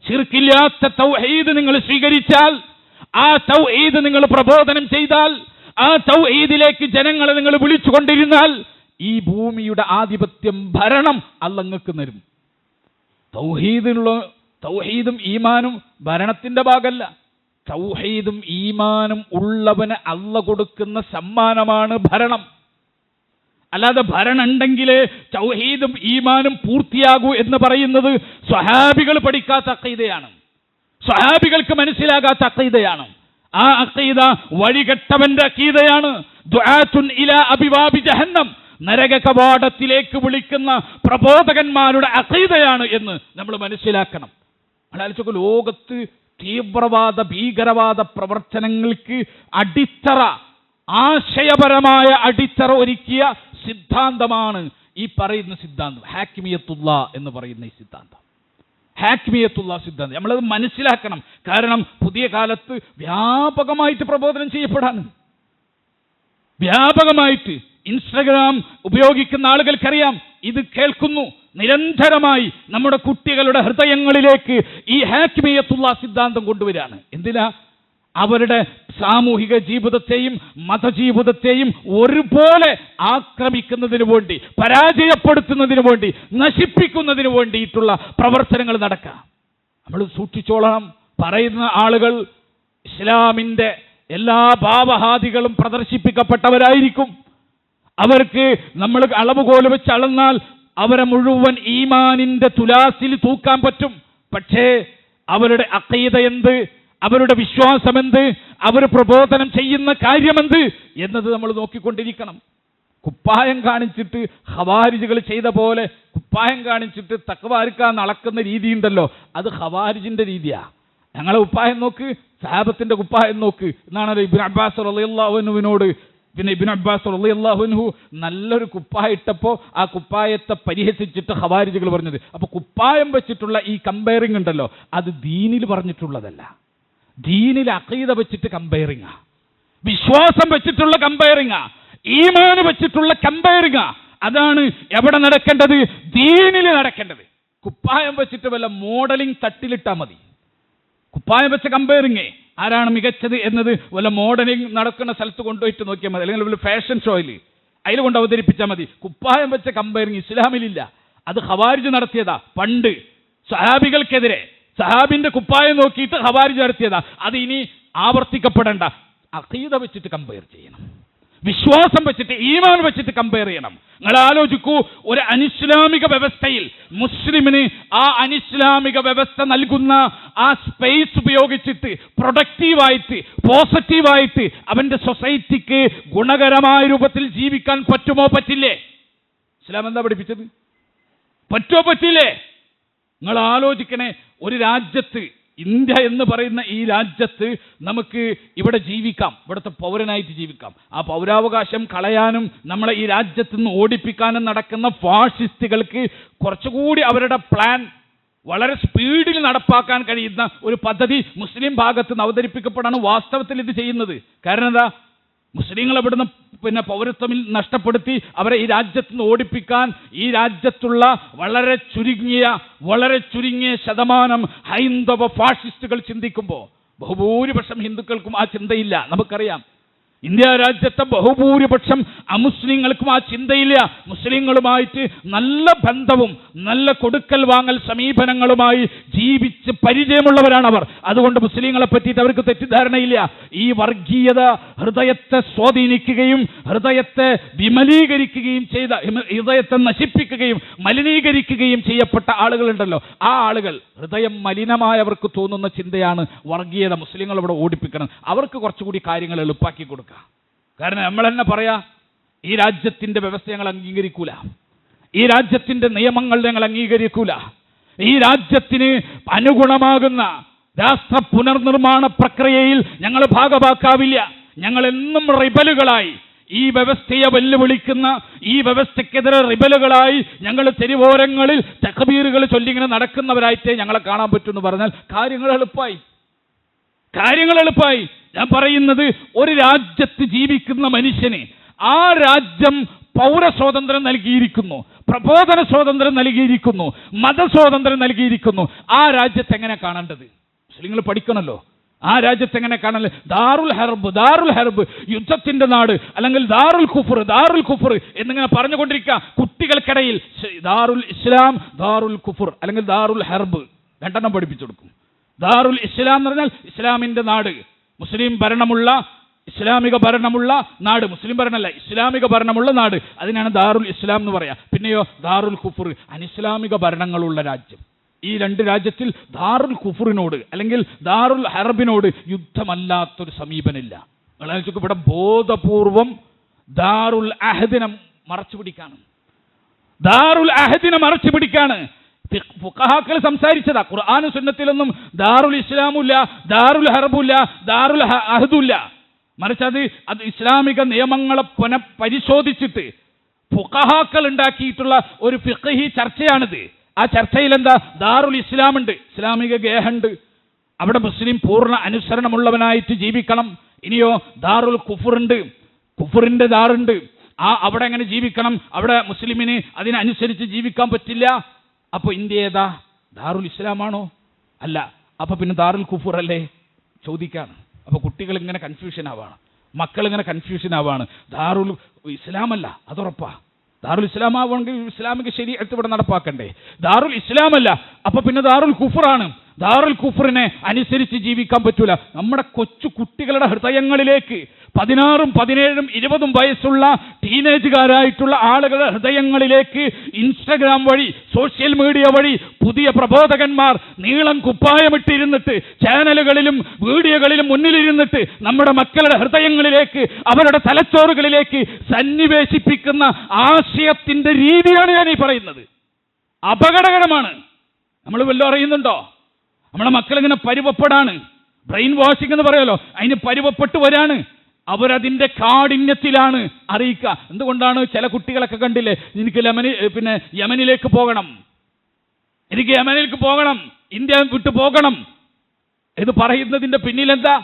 Speaker 1: ശിർക്കില്ലാത്ത തൗഹീദ് നിങ്ങൾ സ്വീകരിച്ചാൽ, ആ തൗഹീദ് നിങ്ങൾ പ്രബോധനം ചെയ്താൽ, ആ തൗഹീദിലേക്ക് ജനങ്ങളെ നിങ്ങൾ വിളിച്ചുകൊണ്ടിരുന്നാൽ, ഈ ഭൂമിയുടെ ആധിപത്യം, ഭരണം അല്ല നിങ്ങൾക്ക് തരും. തൗഹീദും ഈമാനും ഭരണത്തിന്റെ ഭാഗമല്ല. തൗഹീദും ഈമാനും ഉള്ളവന് അല്ല കൊടുക്കുന്ന സമ്മാനമാണ് ഭരണം. അല്ലാതെ ഭരണം ഉണ്ടെങ്കിലേ തൗഹീദും ഈമാനും പൂർത്തിയാകൂ എന്ന് പറയുന്നത് സ്വഹാബികൾ പഠിക്കാത്ത അഖീദയാണ്, സ്വഹാബികൾക്ക് മനസ്സിലാകാത്ത അഖീദയാണ്. ആ അഖീദ വഴികെട്ടവന്റെ അഖീദയാണ്. ദുആത്തുൻ ഇലാ അബിവാബി ജഹന്നം, നരക കവാടത്തിലേക്ക് വിളിക്കുന്ന പ്രബോധകന്മാരുടെ അഖീദയാണ് എന്ന് നമ്മൾ മനസ്സിലാക്കണം. ആലോചിച്ചോക്കൂ, ലോകത്ത് തീവ്രവാദ ഭീകരവാദ പ്രവർത്തനങ്ങൾക്ക് അടിത്തറ, ആശയപരമായ അടിത്തറ ഒരുക്കിയ സിദ്ധാന്തമാണ് ഈ പറയുന്ന സിദ്ധാന്തം, ഹാക്കിമിയത്തുള്ള എന്ന് പറയുന്ന ഈ സിദ്ധാന്തം. ഹാക്കിമിയത്തുള്ള സിദ്ധാന്തം നമ്മളത് മനസ്സിലാക്കണം. കാരണം പുതിയ കാലത്ത് വ്യാപകമായിട്ട് പ്രബോധനം ചെയ്യപ്പെടാനും, വ്യാപകമായിട്ട് ഇൻസ്റ്റഗ്രാം ഉപയോഗിക്കുന്ന ആളുകൾക്കറിയാം, ഇത് കേൾക്കുന്നു. നിരന്തരമായി നമ്മുടെ കുട്ടികളുടെ ഹൃദയങ്ങളിലേക്ക് ഈ ഹാക്കിമിയത്തുള്ള സിദ്ധാന്തം കൊണ്ടുവരികയാണ്. എന്തിനാ? അവരുടെ സാമൂഹിക ജീവിതത്തെയും മതജീവിതത്തെയും ഒരുപോലെ ആക്രമിക്കുന്നതിന് വേണ്ടി, പരാജയപ്പെടുത്തുന്നതിന് വേണ്ടി, നശിപ്പിക്കുന്നതിന് വേണ്ടിയിട്ടുള്ള പ്രവർത്തനങ്ങൾ നടക്കുക. നമ്മൾ സൂക്ഷിച്ചോളണം. പറയുന്ന ആളുകൾ ഇസ്ലാമിൻ്റെ എല്ലാ ഭാവഹാദികളും പ്രദർശിപ്പിക്കപ്പെട്ടവരായിരിക്കും. അവർക്ക് നമ്മൾ അളവുകോല് വെച്ച് അളന്നാൽ അവരെ മുഴുവൻ ഈമാനിന്റെ തുലാസിൽ തൂക്കാൻ പറ്റും. പക്ഷേ അവരുടെ അഖീദ എന്ത്, അവരുടെ വിശ്വാസമെന്ത്, അവർ പ്രബോധനം ചെയ്യുന്ന കാര്യമെന്ത് എന്നത് നമ്മൾ നോക്കിക്കൊണ്ടിരിക്കണം. കുപ്പായം കാണിച്ചിട്ട് ഖവാരിജുകൾ ചെയ്ത പോലെ കുപ്പായം കാണിച്ചിട്ട് തഖ്വാർക്കാൻ നടക്കുന്ന രീതിയുണ്ടല്ലോ, അത് ഖവാരിജിന്റെ രീതിയാ. ഞങ്ങളെ കുപ്പായം നോക്ക്, സഹാബത്തിന്റെ കുപ്പായം നോക്ക് എന്നാണല്ലോ ഇബ്നു അബ്ബാസ് റളിയല്ലാഹു അൻഹുവിനോട്. പിന്നെ ഇബ്നു അബ്ബാസ് റളിയല്ലാഹു അൻഹു നല്ലൊരു കുപ്പായ ഇട്ടപ്പോൾ ആ കുപ്പായത്തെ പരിഹസിച്ചിട്ട് ഖവാരിജുകൾ പറഞ്ഞത്. അപ്പൊ കുപ്പായം വെച്ചിട്ടുള്ള ഈ കമ്പയറിംഗ് ഉണ്ടല്ലോ, അത് ദീനിൽ പറഞ്ഞിട്ടുള്ളതല്ല. ദീനിൽ അഖീദ വെച്ചിട്ട് കമ്പയറിംഗാ, വിശ്വാസം വെച്ചിട്ടുള്ള കമ്പയറിംഗാ, ഈമാൻ വെച്ചിട്ടുള്ള കമ്പയറിംഗാ. അതാണ് എവിടെ നടക്കേണ്ടത്? ദീനിൽ നടക്കേണ്ടത്. കുപ്പായം വെച്ചിട്ട് വല്ല മോഡലിംഗ് തട്ടിലിട്ടാ മതി. കുപ്പായം വെച്ച കമ്പയറിംഗ് ആരാണ് മികച്ചത് എന്നത് വല്ല മോഡലിംഗ് നടക്കുന്ന സ്ഥലത്ത് കൊണ്ടുപോയിട്ട് നോക്കിയാൽ മതി, അല്ലെങ്കിൽ വല്ല ഫാഷൻ ഷോയിൽ അതിൽ കൊണ്ട് അവതരിപ്പിച്ചാൽ മതി. കുപ്പായം വെച്ച കമ്പയറിംഗ് ഇസ്ലാമിലില്ല. അത് ഖവാരിജ് നടത്തിയതാ പണ്ട് സഹാബികൾക്കെതിരെ. സഹാബിന്റെ കുപ്പായം നോക്കിയിട്ട് ഖവാരിജ് നടത്തിയതാ. അത് ഇനി ആവർത്തിക്കപ്പെടേണ്ട. അഖീദ വെച്ചിട്ട് കമ്പയർ ചെയ്യണം, വിശ്വാസം വെച്ചിട്ട്, ഈമാൻ വെച്ചിട്ട് കമ്പയർ ചെയ്യണം. നിങ്ങൾ ആലോചിക്കൂ, ഒരു അനിസ്ലാമിക വ്യവസ്ഥയിൽ മുസ്ലിമിന് ആ അനിസ്ലാമിക വ്യവസ്ഥ നൽകുന്ന ആ സ്പേസ് ഉപയോഗിച്ചിട്ട് പ്രൊഡക്റ്റീവായിട്ട്, പോസിറ്റീവായിട്ട് അവന്റെ സൊസൈറ്റിക്ക് ഗുണകരമായ രൂപത്തിൽ ജീവിക്കാൻ പറ്റുമോ? പറ്റില്ലേ? ഇസ്ലാം എന്താ പഠിപ്പിച്ചത്? പറ്റുമോ? പറ്റില്ലേ? നിങ്ങൾ ആലോചിക്കണേ. ഒരു രാജ്യത്ത്, ഇന്ത്യ എന്ന് പറയുന്ന ഈ രാജ്യത്ത് നമുക്ക് ഇവിടെ ജീവിക്കാം, ഇവിടുത്തെ പൗരനായിട്ട് ജീവിക്കാം. ആ പൗരാവകാശം കളയാനും നമ്മളെ ഈ രാജ്യത്ത് നിന്ന് ഓടിപ്പിക്കാനും നടക്കുന്ന ഫാഷിസ്റ്റുകൾക്ക് കുറച്ചുകൂടി അവരുടെ പ്ലാൻ വളരെ സ്പീഡിൽ നടപ്പാക്കാൻ കഴിയുന്ന ഒരു പദ്ധതി മുസ്ലിം ഭാഗത്ത് നിന്ന് അവതരിപ്പിക്കപ്പെടാണ് വാസ്തവത്തിൽ ഇത് ചെയ്യുന്നത്. കാരണം എന്താ? മുസ്ലിങ്ങൾ ഇവിടുന്ന് പൗരത്വം നഷ്ടപ്പെടുത്തി അവരെ ഈ രാജ്യത്ത് നിന്ന് ഓടിപ്പിക്കാൻ ഈ രാജ്യത്തുള്ള വളരെ ചുരുങ്ങിയ ശതമാനം ഹൈന്ദവ ഫാഷിസ്റ്റുകൾ ചിന്തിക്കുമ്പോൾ ബഹുഭൂരിപക്ഷം ഹിന്ദുക്കൾക്കും ആ ചിന്തയില്ല. നമുക്കറിയാം, ഇന്ത്യ രാജ്യത്തെ ബഹുഭൂരിപക്ഷം അമുസ്ലിങ്ങൾക്കും ആ ചിന്തയില്ല. മുസ്ലിങ്ങളുമായിട്ട് നല്ല ബന്ധവും നല്ല കൊടുക്കൽ വാങ്ങൽ സമീപനങ്ങളുമായി ജീവിച്ച് പരിചയമുള്ളവരാണ് അവർ. അതുകൊണ്ട് മുസ്ലിങ്ങളെ പറ്റിയിട്ട് അവർക്ക് തെറ്റിദ്ധാരണയില്ല. ഈ വർഗീയത ഹൃദയത്തെ സ്വാധീനിക്കുകയും ഹൃദയത്തെ വിമലീകരിക്കുകയും ചെയ്ത, ഹൃദയത്തെ നശിപ്പിക്കുകയും മലിനീകരിക്കുകയും ചെയ്യപ്പെട്ട ആളുകളുണ്ടല്ലോ, ആ ആളുകൾ ഹൃദയം മലിനമായവർക്ക് തോന്നുന്ന ചിന്തയാണ് വർഗീയത മുസ്ലിങ്ങളോട് ഓടിപ്പിക്കണം. അവർക്ക് കുറച്ചുകൂടി കാര്യങ്ങൾ എളുപ്പാക്കി കൊടുക്കുക. കാരണം നമ്മൾ തന്നെ പറയാ, ഈ രാജ്യത്തിന്റെ വ്യവസ്ഥ ഞങ്ങൾ അംഗീകരിക്കൂല, ഈ രാജ്യത്തിന്റെ നിയമങ്ങൾ ഞങ്ങൾ അംഗീകരിക്കൂല, ഈ രാജ്യത്തിന് അനുഗുണമാകുന്ന രാഷ്ട്ര പുനർനിർമ്മാണ പ്രക്രിയയിൽ ഞങ്ങൾ ഭാഗമാക്കാവില്ല. ഞങ്ങൾ എന്നും റിബലുകളായി ഈ വ്യവസ്ഥയെ വെല്ലുവിളിക്കുന്ന, ഈ വ്യവസ്ഥക്കെതിരെ റിബലുകളായി ഞങ്ങൾ തെരുവോരങ്ങളിൽ തക്ബീറുകൾ ചൊല്ലിങ്ങനെ നടക്കുന്നവരായിട്ടേ ഞങ്ങളെ കാണാൻ പറ്റുമെന്ന് പറഞ്ഞാൽ കാര്യങ്ങൾ എളുപ്പമായി. ഞാൻ പറയുന്നത്, ഒരു രാജ്യത്ത് ജീവിക്കുന്ന മനുഷ്യന് ആ രാജ്യം പൗരസ്വാതന്ത്ര്യം നൽകിയിരിക്കുന്നു, പ്രബോധന സ്വാതന്ത്ര്യം നൽകിയിരിക്കുന്നു, മതസ്വാതന്ത്ര്യം നൽകിയിരിക്കുന്നു. ആ രാജ്യത്ത് എങ്ങനെ കാണേണ്ടത് മുസ്ലിങ്ങൾ പഠിക്കണമല്ലോ. ആ രാജ്യത്ത് എങ്ങനെ കാണാൻ? ദാറുൽ ഹർബ് യുദ്ധത്തിന്റെ നാട്, അല്ലെങ്കിൽ ദാറുൽ കുഫർ എന്നിങ്ങനെ പറഞ്ഞുകൊണ്ടിരിക്കുക. കുട്ടികൾക്കിടയിൽ ദാറുൽ ഇസ്ലാം, ദാറുൽ കുഫർ അല്ലെങ്കിൽ ദാറുൽ ഹർബ് രണ്ടെണ്ണം പഠിപ്പിച്ചു കൊടുക്കും. ദാറുൽ ഇസ്ലാം എന്ന് പറഞ്ഞാൽ ഇസ്ലാമിന്റെ നാട്, മുസ്ലിം ഭരണമുള്ള ഇസ്ലാമിക ഭരണമുള്ള നാട്, മുസ്ലിം ഭരണമല്ല ഇസ്ലാമിക ഭരണമുള്ള നാട്, അതിനാണ് ദാറുൽ ഇസ്ലാം എന്ന് പറയാ. പിന്നെയോ ദാറുൽ കുഫർ, അനിസ്ലാമിക ഭരണങ്ങളുള്ള രാജ്യം. ഈ രണ്ട് രാജ്യത്തിൽ ദാറുൽ കുഫറിനോട് അല്ലെങ്കിൽ ദാറുൽ ഹർബിനോട് യുദ്ധമല്ലാത്തൊരു സമീപനമില്ല. ഇവിടെ ബോധപൂർവം ദാറുൽ അഹദിനെ മറച്ചു പിടിക്കാണ്. ഫുഖഹാക്കൾ സംസാരിച്ചതാ. ഖുർആനും സുന്നത്തിലൊന്നും ദാറുൽ ഇസ്ലാമുല്ല, ദാറുൽ ഹർബുല്ല, ദാറുൽ അഹദുല്ല. മറിച്ച് അത് ഇസ്ലാമിക നിയമങ്ങളെ പുനഃപരിശോധിച്ചിട്ട് ഫുഖഹാക്കൾ ഉണ്ടാക്കിയിട്ടുള്ള ഒരു ഫിഖ്ഹി ചർച്ചയാണിത്. ആ ചർച്ചയിൽ എന്താ? ദാറുൽ ഇസ്ലാം ഉണ്ട്, ഇസ്ലാമിക ഗേഹുണ്ട്, അവിടെ മുസ്ലിം പൂർണ്ണ അനുസരണമുള്ളവനായിട്ട് ജീവിക്കണം. ഇനിയോ ദാറുൽ കുഫറുണ്ട്, കുഫറിന്റെ ദാറുണ്ട്, അവിടെ എങ്ങനെ ജീവിക്കണം, അവിടെ മുസ്ലിമിന് അതിനനുസരിച്ച് ജീവിക്കാൻ പറ്റില്ല. അപ്പൊ ഇന്ത്യ ഏതാ? ദാറുൽ ഇസ്ലാമാണോ? അല്ല. അപ്പൊ പിന്നെ ദാറുൽ കുഫർ അല്ലേ ചോദിക്കാണ്. അപ്പൊ കുട്ടികൾ ഇങ്ങനെ കൺഫ്യൂഷൻ ആവാണ്, മക്കൾ ഇങ്ങനെ കൺഫ്യൂഷൻ ആവാണ്. ദാറുൽ ഇസ്ലാമല്ല, അതുറപ്പാ. ദാറുൽ ഇസ്ലാം ആവണമെങ്കിൽ ഇസ്ലാമിക ശരീഅത്ത് ഇവിടെ നടപ്പാക്കണ്ടേ. ദാറുൽ ഇസ്ലാമല്ല, അപ്പൊ പിന്നെ ദാറുൽ കുഫറാണ്. ദാറുൽ കുഫറിനെ അനുസരിച്ച് ജീവിക്കാൻ പറ്റൂല. നമ്മുടെ കൊച്ചു കുട്ടികളുടെ ഹൃദയങ്ങളിലേക്ക് 16, 17, 20 വയസ്സുള്ള ടീനേജുകാരായിട്ടുള്ള ആളുകളുടെ ഹൃദയങ്ങളിലേക്ക് ഇൻസ്റ്റഗ്രാം വഴി, സോഷ്യൽ മീഡിയ വഴി പുതിയ പ്രബോധകന്മാർ നീളം കുപ്പായമിട്ടിരുന്നിട്ട് ചാനലുകളിലും വീഡിയോകളിലും മുന്നിലിരുന്നിട്ട് നമ്മുടെ മക്കളുടെ ഹൃദയങ്ങളിലേക്ക്, അവരുടെ തലച്ചോറുകളിലേക്ക് സന്നിവേശിപ്പിക്കുന്ന ആശയത്തിന്റെ രീതിയാണ് ഞാൻ ഈ പറയുന്നത്. അപകടകരമാണ്. നമ്മൾ വല്ലതും അറിയുന്നുണ്ടോ? നമ്മളെ മക്കളിങ്ങനെ പരുവപ്പെടാണ്. ബ്രെയിൻ വാഷിംഗ് എന്ന് പറയുമല്ലോ, അതിന് പരുവപ്പെട്ട് വരാണ്. അവരതിന്റെ കാഠിന്യത്തിലാണ് അറിയിക്കുക. എന്തുകൊണ്ടാണ്? ചില കുട്ടികളൊക്കെ കണ്ടില്ലേ, എനിക്ക് യമനിലേക്ക് പോകണം, എനിക്ക് യമനിലേക്ക് പോകണം, ഇന്ത്യ വിട്ടു പോകണം എന്ന് പറയുന്നതിന്റെ പിന്നിലെന്താ?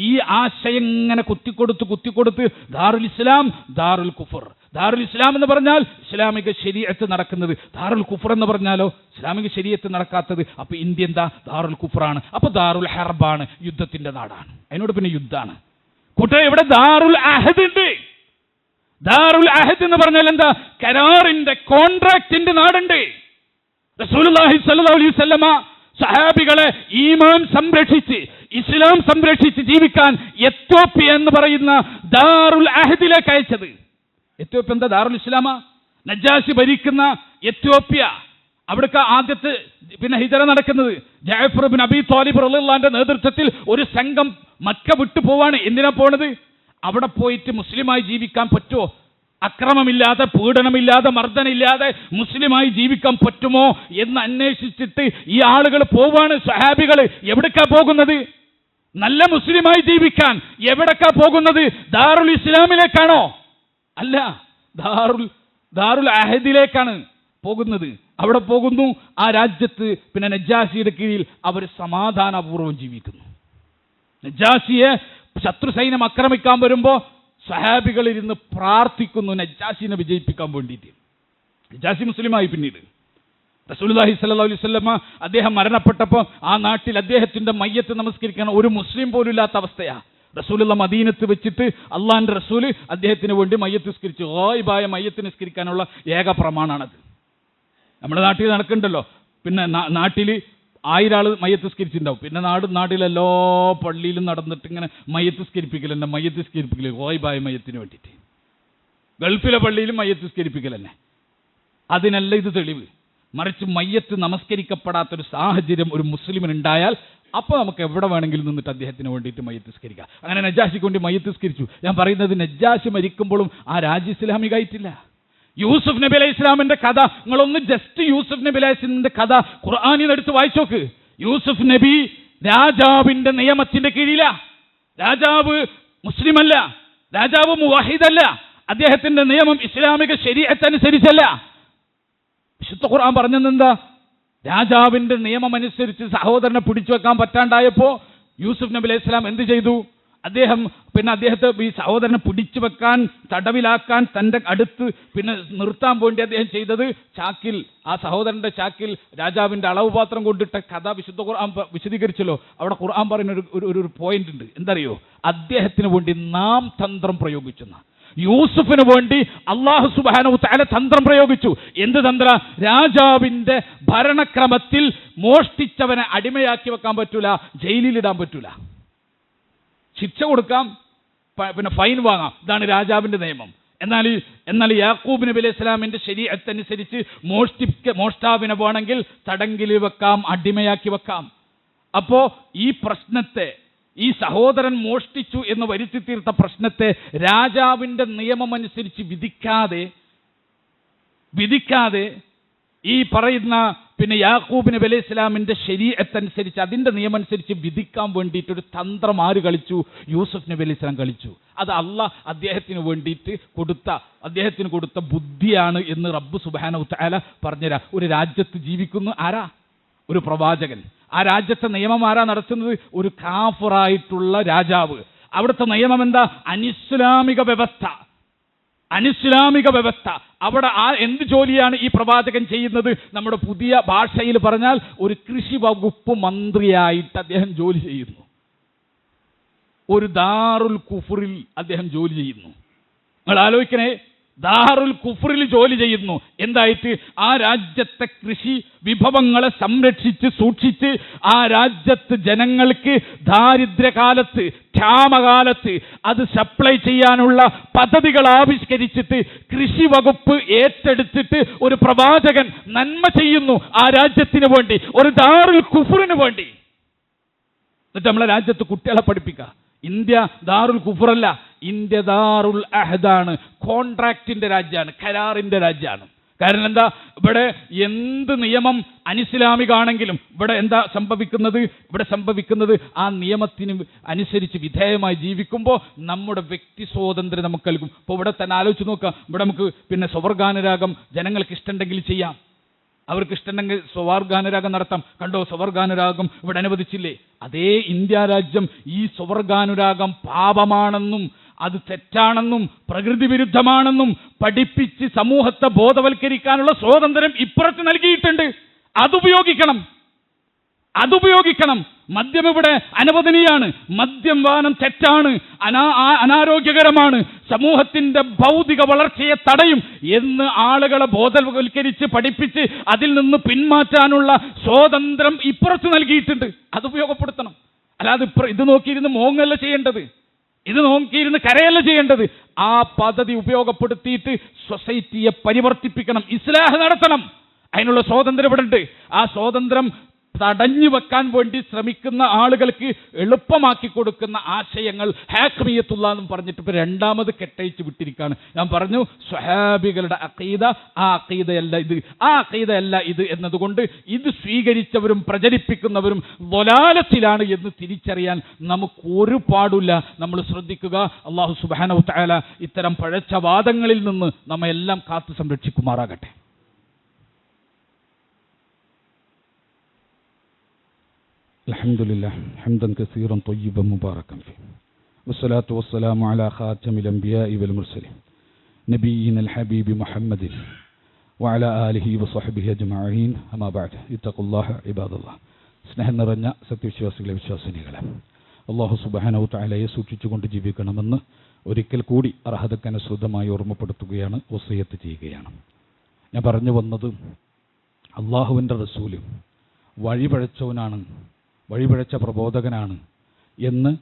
Speaker 1: ഈ ആശയം ഇങ്ങനെ കുത്തിക്കൊടുത്ത് ദാറുൽ ഇസ്ലാം, ദാറുൽ കുഫർ. ദാറുൽ ഇസ്ലാം എന്ന് പറഞ്ഞാൽ ഇസ്ലാമിക ശരീഅത്ത് നടക്കുന്നത്, ദാറുൽ കുഫർ എന്ന് പറഞ്ഞാലോ ഇസ്ലാമിക ശരീഅത്ത് നടക്കാത്തത്. അപ്പൊ ഇന്ത്യ എന്താ? ദാറുൽ കുഫറാണ്. അപ്പൊ ദാറുൽ ഹർബാണ്, യുദ്ധത്തിന്റെ നാടാണ്. അതിനോട് പിന്നെ യുദ്ധാണ്. കൂട്ടരെ, ഇവിടെ ദാറുൽ അഹദ് ഉണ്ട്. ദാറുൽ അഹദ് എന്ന് പറഞ്ഞാൽ എന്താ? കരാറിന്റെ, കോൺട്രാക്റ്റിന്റെ നാടുണ്ട്. റസൂലുള്ളാഹി സ്വല്ലല്ലാഹു അലൈഹി വസല്ലമ സഹാബികളെ ഈമാൻ സംരക്ഷിച്ച്, ഇസ്ലാം സംരക്ഷിച്ച് ജീവിക്കാൻ എത്യോപ്യ എന്ന് പറയുന്ന ദാറുൽ അഹദിലേക്ക് അയച്ചത്. എത്യോപ്യ എന്താ? ദാറുൽ ഇസ്ലാമാ. നജാശി ഭരിക്കുന്ന എത്യോപ്യ, അവിടേക്ക് ആദ്യത്തെ ഹിജറ നടക്കുന്നത് ജഅഫർ ഇബ്നു അബീ ത്വാലിബ് റളിയല്ലാഹു അൻഹുവിന്റെ നേതൃത്വത്തിൽ ഒരു സംഘം മക്ക വിട്ടു പോവാണ്. എന്തിനാ പോണത്? അവിടെ പോയിട്ട് മുസ്ലിമായി ജീവിക്കാൻ പറ്റുമോ? അക്രമമില്ലാതെ, പീഡനമില്ലാതെ, മർദ്ദനമില്ലാതെ മുസ്ലിമായി ജീവിക്കാൻ പറ്റുമോ എന്ന് അന്വേഷിച്ചിട്ട് ഈ ആളുകൾ പോവാണ്. സ്വഹാബികൾ എവിടേക്കാ പോകുന്നത്? നല്ല മുസ്ലിമായി ജീവിക്കാൻ എവിടേക്കാ പോകുന്നത്? ദാറുൽ ഇസ്ലാമിലേക്കാണോ? അല്ല, ദാറുൽ അഹദിലേക്കാണ് പോകുന്നത്. അവിടെ പോകുന്നു. ആ രാജ്യത്ത് പിന്നെ നജാശിയുടെ കീഴിൽ അവർ സമാധാനപൂർവ്വം ജീവിക്കുന്നു. നജാശിയെ ശത്രു സൈന്യം ആക്രമിക്കാൻ വരുമ്പോൾ സഹാബികൾ ഇരുന്ന് പ്രാർത്ഥിക്കുന്നു നജാശിനെ വിജയിപ്പിക്കാൻ വേണ്ടിയിട്ട്. നജാശി മുസ്ലിമായി. പിന്നീട് റസൂലുള്ളാഹി സ്വല്ലല്ലാഹു അലൈഹി വസല്ലമ അദ്ദേഹം മരണപ്പെട്ടപ്പോൾ ആ നാട്ടിൽ അദ്ദേഹത്തിന്റെ മയ്യത്ത് നമസ്കരിക്കാൻ ഒരു മുസ്ലിം പോലും ഇല്ലാത്ത അവസ്ഥയാ. റസൂലുള്ള മദീനത്ത് വെച്ചിട്ട് അള്ളാഹിന്റെ റസൂല് അദ്ദേഹത്തിന് വേണ്ടി മയ്യത്ത് നിസ്കരിച്ചു. ഗായിബായ മയ്യത്ത് നിസ്കരിക്കാനുള്ള ഏക പ്രമാണാണത്. നമ്മുടെ നാട്ടിൽ നടക്കുന്നുണ്ടല്ലോ. പിന്നെ നാട്ടിൽ 1000 ആൾ മയ്യത്ത് നിസ്കരിച്ചിട്ടുണ്ടാവും. പിന്നെ നാട്ടിലെല്ലാ പള്ളിയിലും നടന്നിട്ട് ഇങ്ങനെ മയ്യത്ത് നിസ്കരിപ്പിക്കൽ തന്നെ, മയ്യത്ത് നിസ്കരിപ്പിക്കൽ ഗായിബായ മയ്യത്തിന് വേണ്ടിയിട്ട്. ഗൾഫിലെ പള്ളിയിലും മയ്യത്ത് നിസ്കരിപ്പിക്കൽ തന്നെ. അതിനല്ല ഇത് തെളിവ്. മറിച്ച് മയ്യത്ത് നമസ്കരിക്കപ്പെടാത്തൊരു സാഹചര്യം ഒരു മുസ്ലിമിനുണ്ടായാൽ അപ്പോൾ നമുക്ക് എവിടെ വേണമെങ്കിലും നിന്നിട്ട് അദ്ദേഹത്തിന് വേണ്ടിയിട്ട് മയ്യത്ത് നിസ്കരിക്കാം. അങ്ങനെ നജ്ജാശിക്ക് വേണ്ടി മയ്യത്ത് നിസ്കരിച്ചു. ഞാൻ പറയുന്നത് നജ്ജാശി മരിക്കുമ്പോഴും ആ രാജ്യം ഇസ്ലാമികമായിട്ടില്ല. യൂസുഫ് നബി അലൈഹി ഇസ്ലാമിന്റെ കഥ നിങ്ങളൊന്ന് ജസ്റ്റ് യൂസുഫ് നബി അലൈഹി ഇസ്ലാമിന്റെ കഥ ഖുർആനിൽ നിന്ന് എടുത്ത് വായിച്ചോക്ക്. യൂസുഫ് നബി രാജാവിന്റെ നിയമത്തിന്റെ കീഴില. രാജാവ് മുസ്ലിമല്ല, രാജാവ് മുവഹിദല്ല, അദ്ദേഹത്തിന്റെ നിയമം ഇസ്ലാമിക ശരീഅത്ത് അനുസരിച്ചല്ല. വിശുദ്ധ ഖുർആൻ പറഞ്ഞെന്താ? രാജാവിന്റെ നിയമം അനുസരിച്ച് സഹോദരനെ പിടിച്ചു വെക്കാൻ പറ്റാണ്ടായപ്പോ യൂസുഫ് നബി അലൈഹി ഇസ്ലാം എന്ത് ചെയ്തു? അദ്ദേഹത്തെ ഈ സഹോദരനെ പിടിച്ചു വെക്കാൻ, തടവിലാക്കാൻ തൻ്റെ അടുത്ത് നിർത്താൻ വേണ്ടി അദ്ദേഹം ചെയ്തത് ചാക്കിൽ, ആ സഹോദരന്റെ ചാക്കിൽ രാജാവിന്റെ അളവ് പാത്രം കൊണ്ടിട്ട കഥ വിശുദ്ധ ഖുർആൻ വിശദീകരിച്ചല്ലോ. അവിടെ ഖുർആൻ പറയുന്ന ഒരു പോയിന്റ് ഉണ്ട്. എന്തറിയോ? അദ്ദേഹത്തിന് വേണ്ടി നാം തന്ത്രം പ്രയോഗിച്ചെന്ന. യൂസുഫിന് വേണ്ടി അല്ലാഹു സുബ്ഹാനഹു തആല തന്ത്രം പ്രയോഗിച്ചു. എന്ത് തന്ത്ര? രാജാവിന്റെ ഭരണക്രമത്തിൽ മോഷ്ടിച്ചവനെ അടിമയാക്കി വെക്കാൻ പറ്റൂല, ജയിലിലിടാൻ പറ്റൂല, ശിക്ഷ കൊടുക്കാം, പിന്നെ ഫൈൻ വാങ്ങാം. ഇതാണ് രാജാവിന്റെ നിയമം. എന്നാൽ യാക്കൂബ് നബി അലൈഹി ഇസ്ലാമിന്റെ ശരീഅത്ത് അനുസരിച്ച് മോഷ്ടാവിനെ വേണമെങ്കിൽ തടങ്കിൽ വെക്കാം, അടിമയാക്കി വെക്കാം. അപ്പോ ഈ പ്രശ്നത്തെ, ഈ സഹോദരൻ മോഷ്ടിച്ചു എന്ന് വരുത്തി തീർത്ത പ്രശ്നത്തെ രാജാവിന്റെ നിയമമനുസരിച്ച് വിധിക്കാതെ ഈ പറയുന്ന യാക്കൂബ് നബി അലൈഹി ഇസ്ലാമിന്റെ ശരീഅത്ത് അനുസരിച്ച്, അതിന്റെ നിയമമനുസരിച്ച് വിധിക്കാൻ വേണ്ടിയിട്ടൊരു തന്ത്രം ആര് കളിച്ചു? യൂസുഫ് നബി അലൈഹി ഇസ്ലാം കളിച്ചു. അത് അള്ളാഹ് അദ്ദേഹത്തിന് വേണ്ടിയിട്ട് കൊടുത്ത ബുദ്ധിയാണ് എന്ന് റബ്ബ് സുബ്ഹാനഹു തആല പറഞ്ഞുതരാം. ഒരു രാജ്യത്ത് ജീവിക്കുന്ന ആരാ? ഒരു പ്രവാചകൻ. ആ രാജ്യത്തെ നിയമം ആരാ നടത്തുന്നത്? ഒരു കാഫിറായിട്ടുള്ള രാജാവ്. അവിടുത്തെ നിയമം എന്താ? അനിസ്ലാമിക വ്യവസ്ഥ. അവിടെ എന്ത് ജോലിയാണ് ഈ പ്രവാചകൻ ചെയ്യുന്നത്? നമ്മുടെ പുതിയ ഭാഷയിൽ പറഞ്ഞാൽ ഒരു കൃഷി വകുപ്പ് മന്ത്രിയായിട്ട് അദ്ദേഹം ജോലി ചെയ്യുന്നു. ഒരു ദാറുൽ കുഫറിൽ അദ്ദേഹം ജോലി ചെയ്യുന്നു. നിങ്ങൾ ആലോചിക്കണേ, ദാറുൽ കുഫറിൽ ജോലി ചെയ്യുന്നു. എന്തായിട്ട്? ആ രാജ്യത്തെ കൃഷി വിഭവങ്ങളെ സംരക്ഷിച്ച് സൂക്ഷിച്ച് ആ രാജ്യത്ത് ജനങ്ങൾക്ക് ദാരിദ്ര്യകാലത്ത്, ക്ഷാമകാലത്ത് അത് സപ്ലൈ ചെയ്യാനുള്ള പദ്ധതികൾ ആവിഷ്കരിച്ചിട്ട് കൃഷി വകുപ്പ് ഏറ്റെടുത്തിട്ട് ഒരു പ്രവാചകൻ നന്മ ചെയ്യുന്നു ആ രാജ്യത്തിന് വേണ്ടി, ഒരു ദാറുൽ കുഫറിന് വേണ്ടി. എന്നിട്ട് നമ്മളെ രാജ്യത്ത് കുട്ടികളെ പഠിപ്പിക്കുക. ഇന്ത്യ ദാറുൽ കുഫറല്ല, ഇന്ത്യ ദാറുൽ അഹദാണ്. കോൺട്രാക്റ്റിന്റെ രാജ്യമാണ്, കരാറിന്റെ രാജ്യമാണ്. കാരണം എന്താ? ഇവിടെ എന്ത് നിയമം അനിസ്ലാമികാണെങ്കിലും ഇവിടെ എന്താ സംഭവിക്കുന്നത്? ആ നിയമത്തിന് അനുസരിച്ച് വിധേയമായി ജീവിക്കുമ്പോൾ നമ്മുടെ വ്യക്തി സ്വാതന്ത്ര്യം നമുക്ക് നൽകും. ഇപ്പോൾ ഇവിടെ തന്നെ ആലോചിച്ച് നോക്കാം. ഇവിടെ നമുക്ക് സ്വവർഗാനുരാഗം ജനങ്ങൾക്ക് ഇഷ്ടമുണ്ടെങ്കിൽ ചെയ്യാം, അവർക്ക് ഇഷ്ടമുണ്ടെങ്കിൽ സ്വവർഗാനുരാഗം നടത്താം. കണ്ടോ, സ്വവർഗാനുരാഗം ഇവിടെ അനുവദിച്ചില്ലേ? അതേ ഇന്ത്യ രാജ്യം ഈ സ്വവർഗാനുരാഗം പാപമാണെന്നും അത് തെറ്റാണെന്നും പ്രകൃതി വിരുദ്ധമാണെന്നും പഠിപ്പിച്ച് സമൂഹത്തെ ബോധവൽക്കരിക്കാനുള്ള സ്വാതന്ത്ര്യം ഇപ്പുറത്ത് നൽകിയിട്ടുണ്ട്. അതുപയോഗിക്കണം. മദ്യം ഇവിടെ അനുവദനീയാണ്. മദ്യം പാനം തെറ്റാണ്, അനാരോഗ്യകരമാണ്, സമൂഹത്തിന്റെ ഭൗതിക വളർച്ചയെ തടയും എന്ന് ആളുകളെ ബോധവൽക്കരിച്ച് പഠിപ്പിച്ച് അതിൽ നിന്ന് പിന്മാറ്റാനുള്ള സ്വാതന്ത്ര്യം ഇപ്പുറത്ത് നൽകിയിട്ടുണ്ട്. അത് ഉപയോഗപ്പെടുത്തണം. അല്ലാതെ ഇത് നോക്കിയിരുന്ന് മോങ്ങല്ല ചെയ്യേണ്ടത്, ഇത് നോക്കിയിരുന്ന് കരയല്ല ചെയ്യേണ്ടത്. ആ പദ്ധതി ഉപയോഗപ്പെടുത്തിയിട്ട് സൊസൈറ്റിയെ പരിവർത്തിപ്പിക്കണം, ഇസ്ലാഹ് നടത്തണം. അതിനുള്ള സ്വാതന്ത്ര്യം ഇവിടെ ഉണ്ട്. ആ സ്വാതന്ത്ര്യം തടഞ്ഞു വെക്കാൻ വേണ്ടി ശ്രമിക്കുന്ന ആളുകൾക്ക് എളുപ്പമാക്കി കൊടുക്കുന്ന ആശയങ്ങൾ ഹാക്മിയത്തുള്ള എന്നും പറഞ്ഞിട്ട് ഇപ്പോൾ രണ്ടാമത് കെട്ടഴിച്ച് വിട്ടിരിക്കുകയാണ്. ഞാൻ പറഞ്ഞു സ്വഹാബികളുടെ അഖീദ ആ അഖീദയല്ല ഇത് എന്നതുകൊണ്ട് ഇത് സ്വീകരിച്ചവരും പ്രചരിപ്പിക്കുന്നവരും ളലാലത്തിലാണ് എന്ന് തിരിച്ചറിയാൻ നമുക്ക് ഒരു പാടില്ല. നമ്മൾ ശ്രദ്ധിക്കുക. അല്ലാഹു സുബ്ഹാനഹു തആല ഇത്തരം പഴച്ച വാദങ്ങളിൽ നിന്ന് നമ്മെല്ലാം കാത്തു സംരക്ഷിക്കുമാറാകട്ടെ.
Speaker 2: الحمدلله حمدا كثيرا طيبا مباركا فيه والصلاة والسلام على خاتم الأنبياء والمرسلين نبينا الحبيب محمد وعلى آله وصحبه أجمعين أما بعد اتقوا الله عباد الله. സ്നേഹം നിറഞ്ഞ സത്യവിശ്വാസികളെ, വിശ്വാസിനികളെ, അള്ളാഹു സുബ്ഹാനഹു തആലയെ സൂക്ഷിച്ചുകൊണ്ട് ജീവിക്കണമെന്ന് ഒരിക്കൽ കൂടി അർഹതക്കനുസൃതമായി ഓർമ്മപ്പെടുത്തുകയാണ്, വസിയത്ത് ചെയ്യുകയാണ്. ഞാൻ പറഞ്ഞു വന്നത്, അള്ളാഹുവിൻ്റെ റസൂല് വഴിപഴച്ചവനാണ്, വഴിപഴച്ച പ്രബോധകനാണ് എന്ന്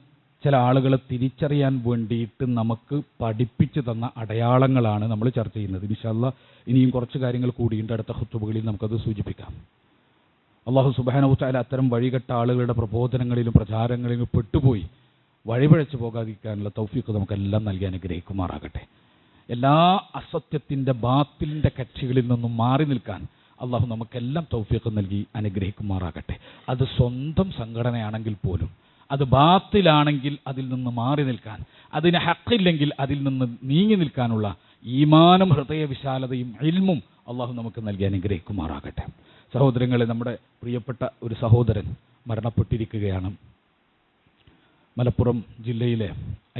Speaker 2: ചില ആളുകളെ തിരിച്ചറിയാൻ വേണ്ടിയിട്ട് നമുക്ക് പഠിപ്പിച്ചു തന്ന അടയാളങ്ങളാണ് നമ്മൾ ചർച്ച ചെയ്യുന്നത്. ഇൻഷാ അല്ലാഹ് ഇനിയും കുറച്ച് കാര്യങ്ങൾ കൂടിയുണ്ട്, അടുത്ത ഖുത്ബകളിൽ നമുക്കത് സൂചിപ്പിക്കാം. അള്ളാഹു സുബ്ഹാനഹു തആല അത്തരം വഴികെട്ട ആളുകളുടെ പ്രബോധനങ്ങളിലും പ്രചാരങ്ങളിലും പെട്ടുപോയി വഴിപഴച്ചു പോകാതിരിക്കാനുള്ള തൗഫീഖ് നമുക്കെല്ലാം നൽകി അനുഗ്രഹിക്കുമാറാകട്ടെ. എല്ലാ അസത്യത്തിൻ്റെ ബാത്തിലിൻ്റെ കക്ഷികളിൽ നിന്നും മാറി നിൽക്കാൻ അള്ളാഹു നമുക്കെല്ലാം തൗഫീഖ് നൽകി അനുഗ്രഹിക്കുമാറാകട്ടെ. അത് സ്വന്തം സംഘടനയാണെങ്കിൽ പോലും, അത് ബാത്തിലാണെങ്കിൽ അതിൽ നിന്ന് മാറി നിൽക്കാൻ, അതിന് ഹക്കില്ലെങ്കിൽ അതിൽ നിന്ന് നീങ്ങി നിൽക്കാനുള്ള ഈമാനും ഹൃദയവിശാലതയും ഇൽമും അള്ളാഹു നമുക്ക് നൽകി അനുഗ്രഹിക്കുമാറാകട്ടെ. സഹോദരങ്ങളെ, നമ്മുടെ പ്രിയപ്പെട്ട ഒരു സഹോദരൻ മരണപ്പെട്ടിരിക്കുകയാണ്. മലപ്പുറം ജില്ലയിലെ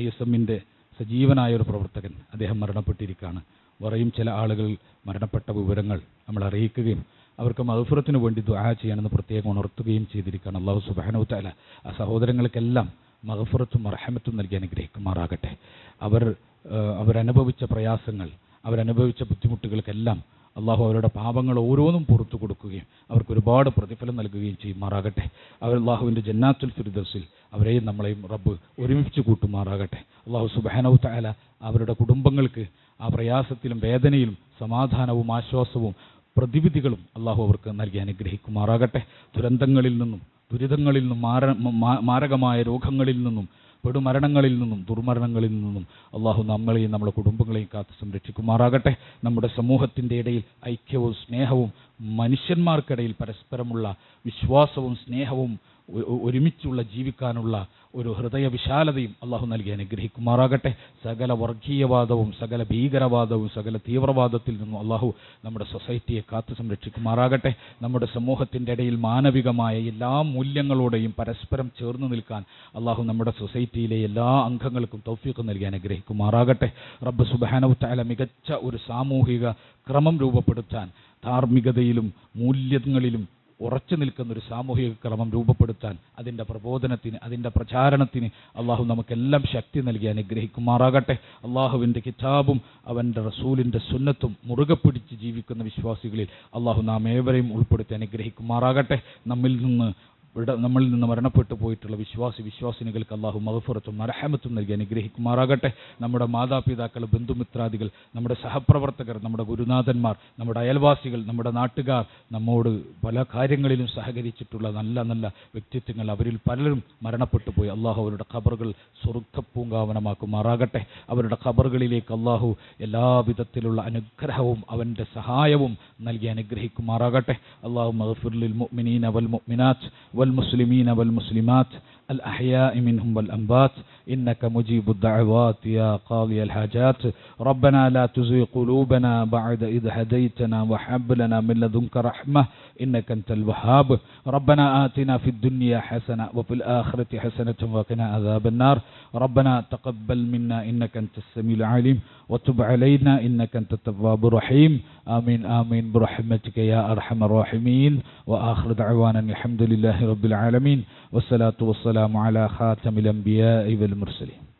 Speaker 2: ISMൻ്റെ സജീവനായ ഒരു പ്രവർത്തകൻ, അദ്ദേഹം മരണപ്പെട്ടിരിക്കുകയാണ്. വേറെയും ചില ആളുകൾ മരണപ്പെട്ട വിവരങ്ങൾ നമ്മൾ അറിയിക്കുകയും അവർക്ക് മഗ്ഫിറത്തിന് വേണ്ടി ദുആ ചെയ്യാനെന്ന് പ്രത്യേകം ഉണർത്തുകയും ചെയ്തിരിക്കുകയാണ്. അല്ലാഹു സുബ്ഹാനഹു തആല ആ സഹോദരങ്ങൾക്കെല്ലാം മഗ്ഫിറത്തും റഹ്മത്തും നൽകി അനുഗ്രഹിക്കുമാറാകട്ടെ. അവരനുഭവിച്ച പ്രയാസങ്ങൾ, അവരനുഭവിച്ച ബുദ്ധിമുട്ടുകൾക്കെല്ലാം അള്ളാഹു അവരുടെ പാപങ്ങൾ ഓരോന്നും പുറത്തു കൊടുക്കുകയും അവർക്ക് ഒരുപാട് പ്രതിഫലം നൽകുകയും ചെയ്യുമാറാകട്ടെ. അവർ അള്ളാഹുവിൻ്റെ ജന്നാത്തുൽ ഫിർദൗസിൽ അവരെയും നമ്മളെയും റബ്ബ് ഒരുമിച്ച് കൂട്ടുമാറാകട്ടെ. അള്ളാഹു സുബ്ഹാനഹു തആല അവരുടെ കുടുംബങ്ങൾക്ക് ആ പ്രയാസത്തിലും വേദനയിലും സമാധാനവും ആശ്വാസവും പ്രതിവിധികളും അള്ളാഹു അവർക്ക് നൽകി അനുഗ്രഹിക്കുമാറാകട്ടെ. ദുരന്തങ്ങളിൽ നിന്നും ദുരിതങ്ങളിൽ നിന്നും മാരകമായ രോഗങ്ങളിൽ നിന്നും പെടുമരണങ്ങളിൽ നിന്നും ദുർമരണങ്ങളിൽ നിന്നും അള്ളാഹു നമ്മളെയും നമ്മുടെ കുടുംബങ്ങളെയും കാത്ത് സംരക്ഷിക്കുമാറാകട്ടെ. നമ്മുടെ സമൂഹത്തിൻ്റെ ഇടയിൽ ഐക്യവും സ്നേഹവും മനുഷ്യന്മാർക്കിടയിൽ പരസ്പരമുള്ള വിശ്വാസവും സ്നേഹവും ഒരുമിച്ചുള്ള ജീവിക്കാനുള്ള ഒരു ഹൃദയവിശാലതയും അള്ളാഹു നൽകി അനുഗ്രഹിക്കുമാറാകട്ടെ. സകല വർഗീയവാദവും സകല ഭീകരവാദവും സകല തീവ്രവാദത്തിൽ നിന്നും അള്ളാഹു നമ്മുടെ സൊസൈറ്റിയെ കാത്തു സംരക്ഷിക്കുമാറാകട്ടെ. നമ്മുടെ സമൂഹത്തിൻ്റെ ഇടയിൽ മാനവികമായ എല്ലാ മൂല്യങ്ങളോടെയും പരസ്പരം ചേർന്ന് നിൽക്കാൻ അള്ളാഹു നമ്മുടെ സൊസൈറ്റിയിലെ എല്ലാ അംഗങ്ങൾക്കും തൗഫീഖ് നൽകി അനുഗ്രഹിക്കുമാറാകട്ടെ. റബ്ബ് സുബ്ഹാനഹു തആല മികച്ച ഒരു സാമൂഹിക ക്രമം രൂപപ്പെടുത്താൻ, ധാർമ്മികതയിലും മൂല്യങ്ങളിലും ഉറച്ചു നിൽക്കുന്ന ഒരു സാമൂഹിക ക്രമം രൂപപ്പെടുത്താൻ, അതിൻ്റെ പ്രബോധനത്തിന്, അതിൻ്റെ പ്രചാരണത്തിന് അള്ളാഹു നമുക്കെല്ലാം ശക്തി നൽകി അനുഗ്രഹിക്കുമാറാകട്ടെ. അള്ളാഹുവിൻ്റെ കിതാബും അവൻ്റെ റസൂലിൻ്റെ സുന്നത്തും മുറുകെ പിടിച്ച് ജീവിക്കുന്ന വിശ്വാസികളിൽ അള്ളാഹു നാം ഏവരെയും ഉൾപ്പെടുത്തി അനുഗ്രഹിക്കുമാറാകട്ടെ. നമ്മിൽ നിന്ന് മരണപ്പെട്ടു പോയിട്ടുള്ള വിശ്വാസിനികൾക്ക് അള്ളാഹു മഗ്ഫിറത്തും റഹ്മത്തും നൽകി അനുഗ്രഹിക്കുമാറാകട്ടെ. നമ്മുടെ മാതാപിതാക്കൾ, ബന്ധുമിത്രാദികൾ, നമ്മുടെ സഹപ്രവർത്തകർ, നമ്മുടെ ഗുരുനാഥന്മാർ, നമ്മുടെ അയൽവാസികൾ, നമ്മുടെ നാട്ടുകാർ, നമ്മോട് പല കാര്യങ്ങളിലും സഹകരിച്ചിട്ടുള്ള നല്ല നല്ല വ്യക്തിത്വങ്ങൾ, അവരിൽ പലരും മരണപ്പെട്ടു പോയി. അള്ളാഹു അവരുടെ ഖബറുകൾ സ്വർഗ്ഗപ്പൂങ്കാവനമാക്കുമാറാകട്ടെ. അവരുടെ ഖബറുകളിലേക്ക് അള്ളാഹു എല്ലാവിധത്തിലുള്ള അനുഗ്രഹവും അവൻ്റെ സഹായവും നൽകി അനുഗ്രഹിക്കുമാറാകട്ടെ. അള്ളാഹു മഗ്ഫിർ ലിൽ മുഅ്മിനീന വൽ മുഅ്മിനാത്ത് والمسلمين والمسلمات الأحياء منهم والأموات إنك مجيب الدعوات يا قاضي الحاجات. ربنا لا تزغ قلوبنا بعد إذ هديتنا وهب لنا من لدنك رحمة إنك أنت الوهاب. ربنا آتنا في الدنيا حسنة وفي الآخرة حسنة وقنا عذاب النار. ربنا تقبل منا إنك أنت السميع العليم وتب علينا إنك أنت التواب الرحيم. آمين آمين برحمتك يا أرحم الراحمين. وآخر دعوانا الحمد لله رب العالمين والصلاة والسلام على خاتم الأنبياء والمرسلين.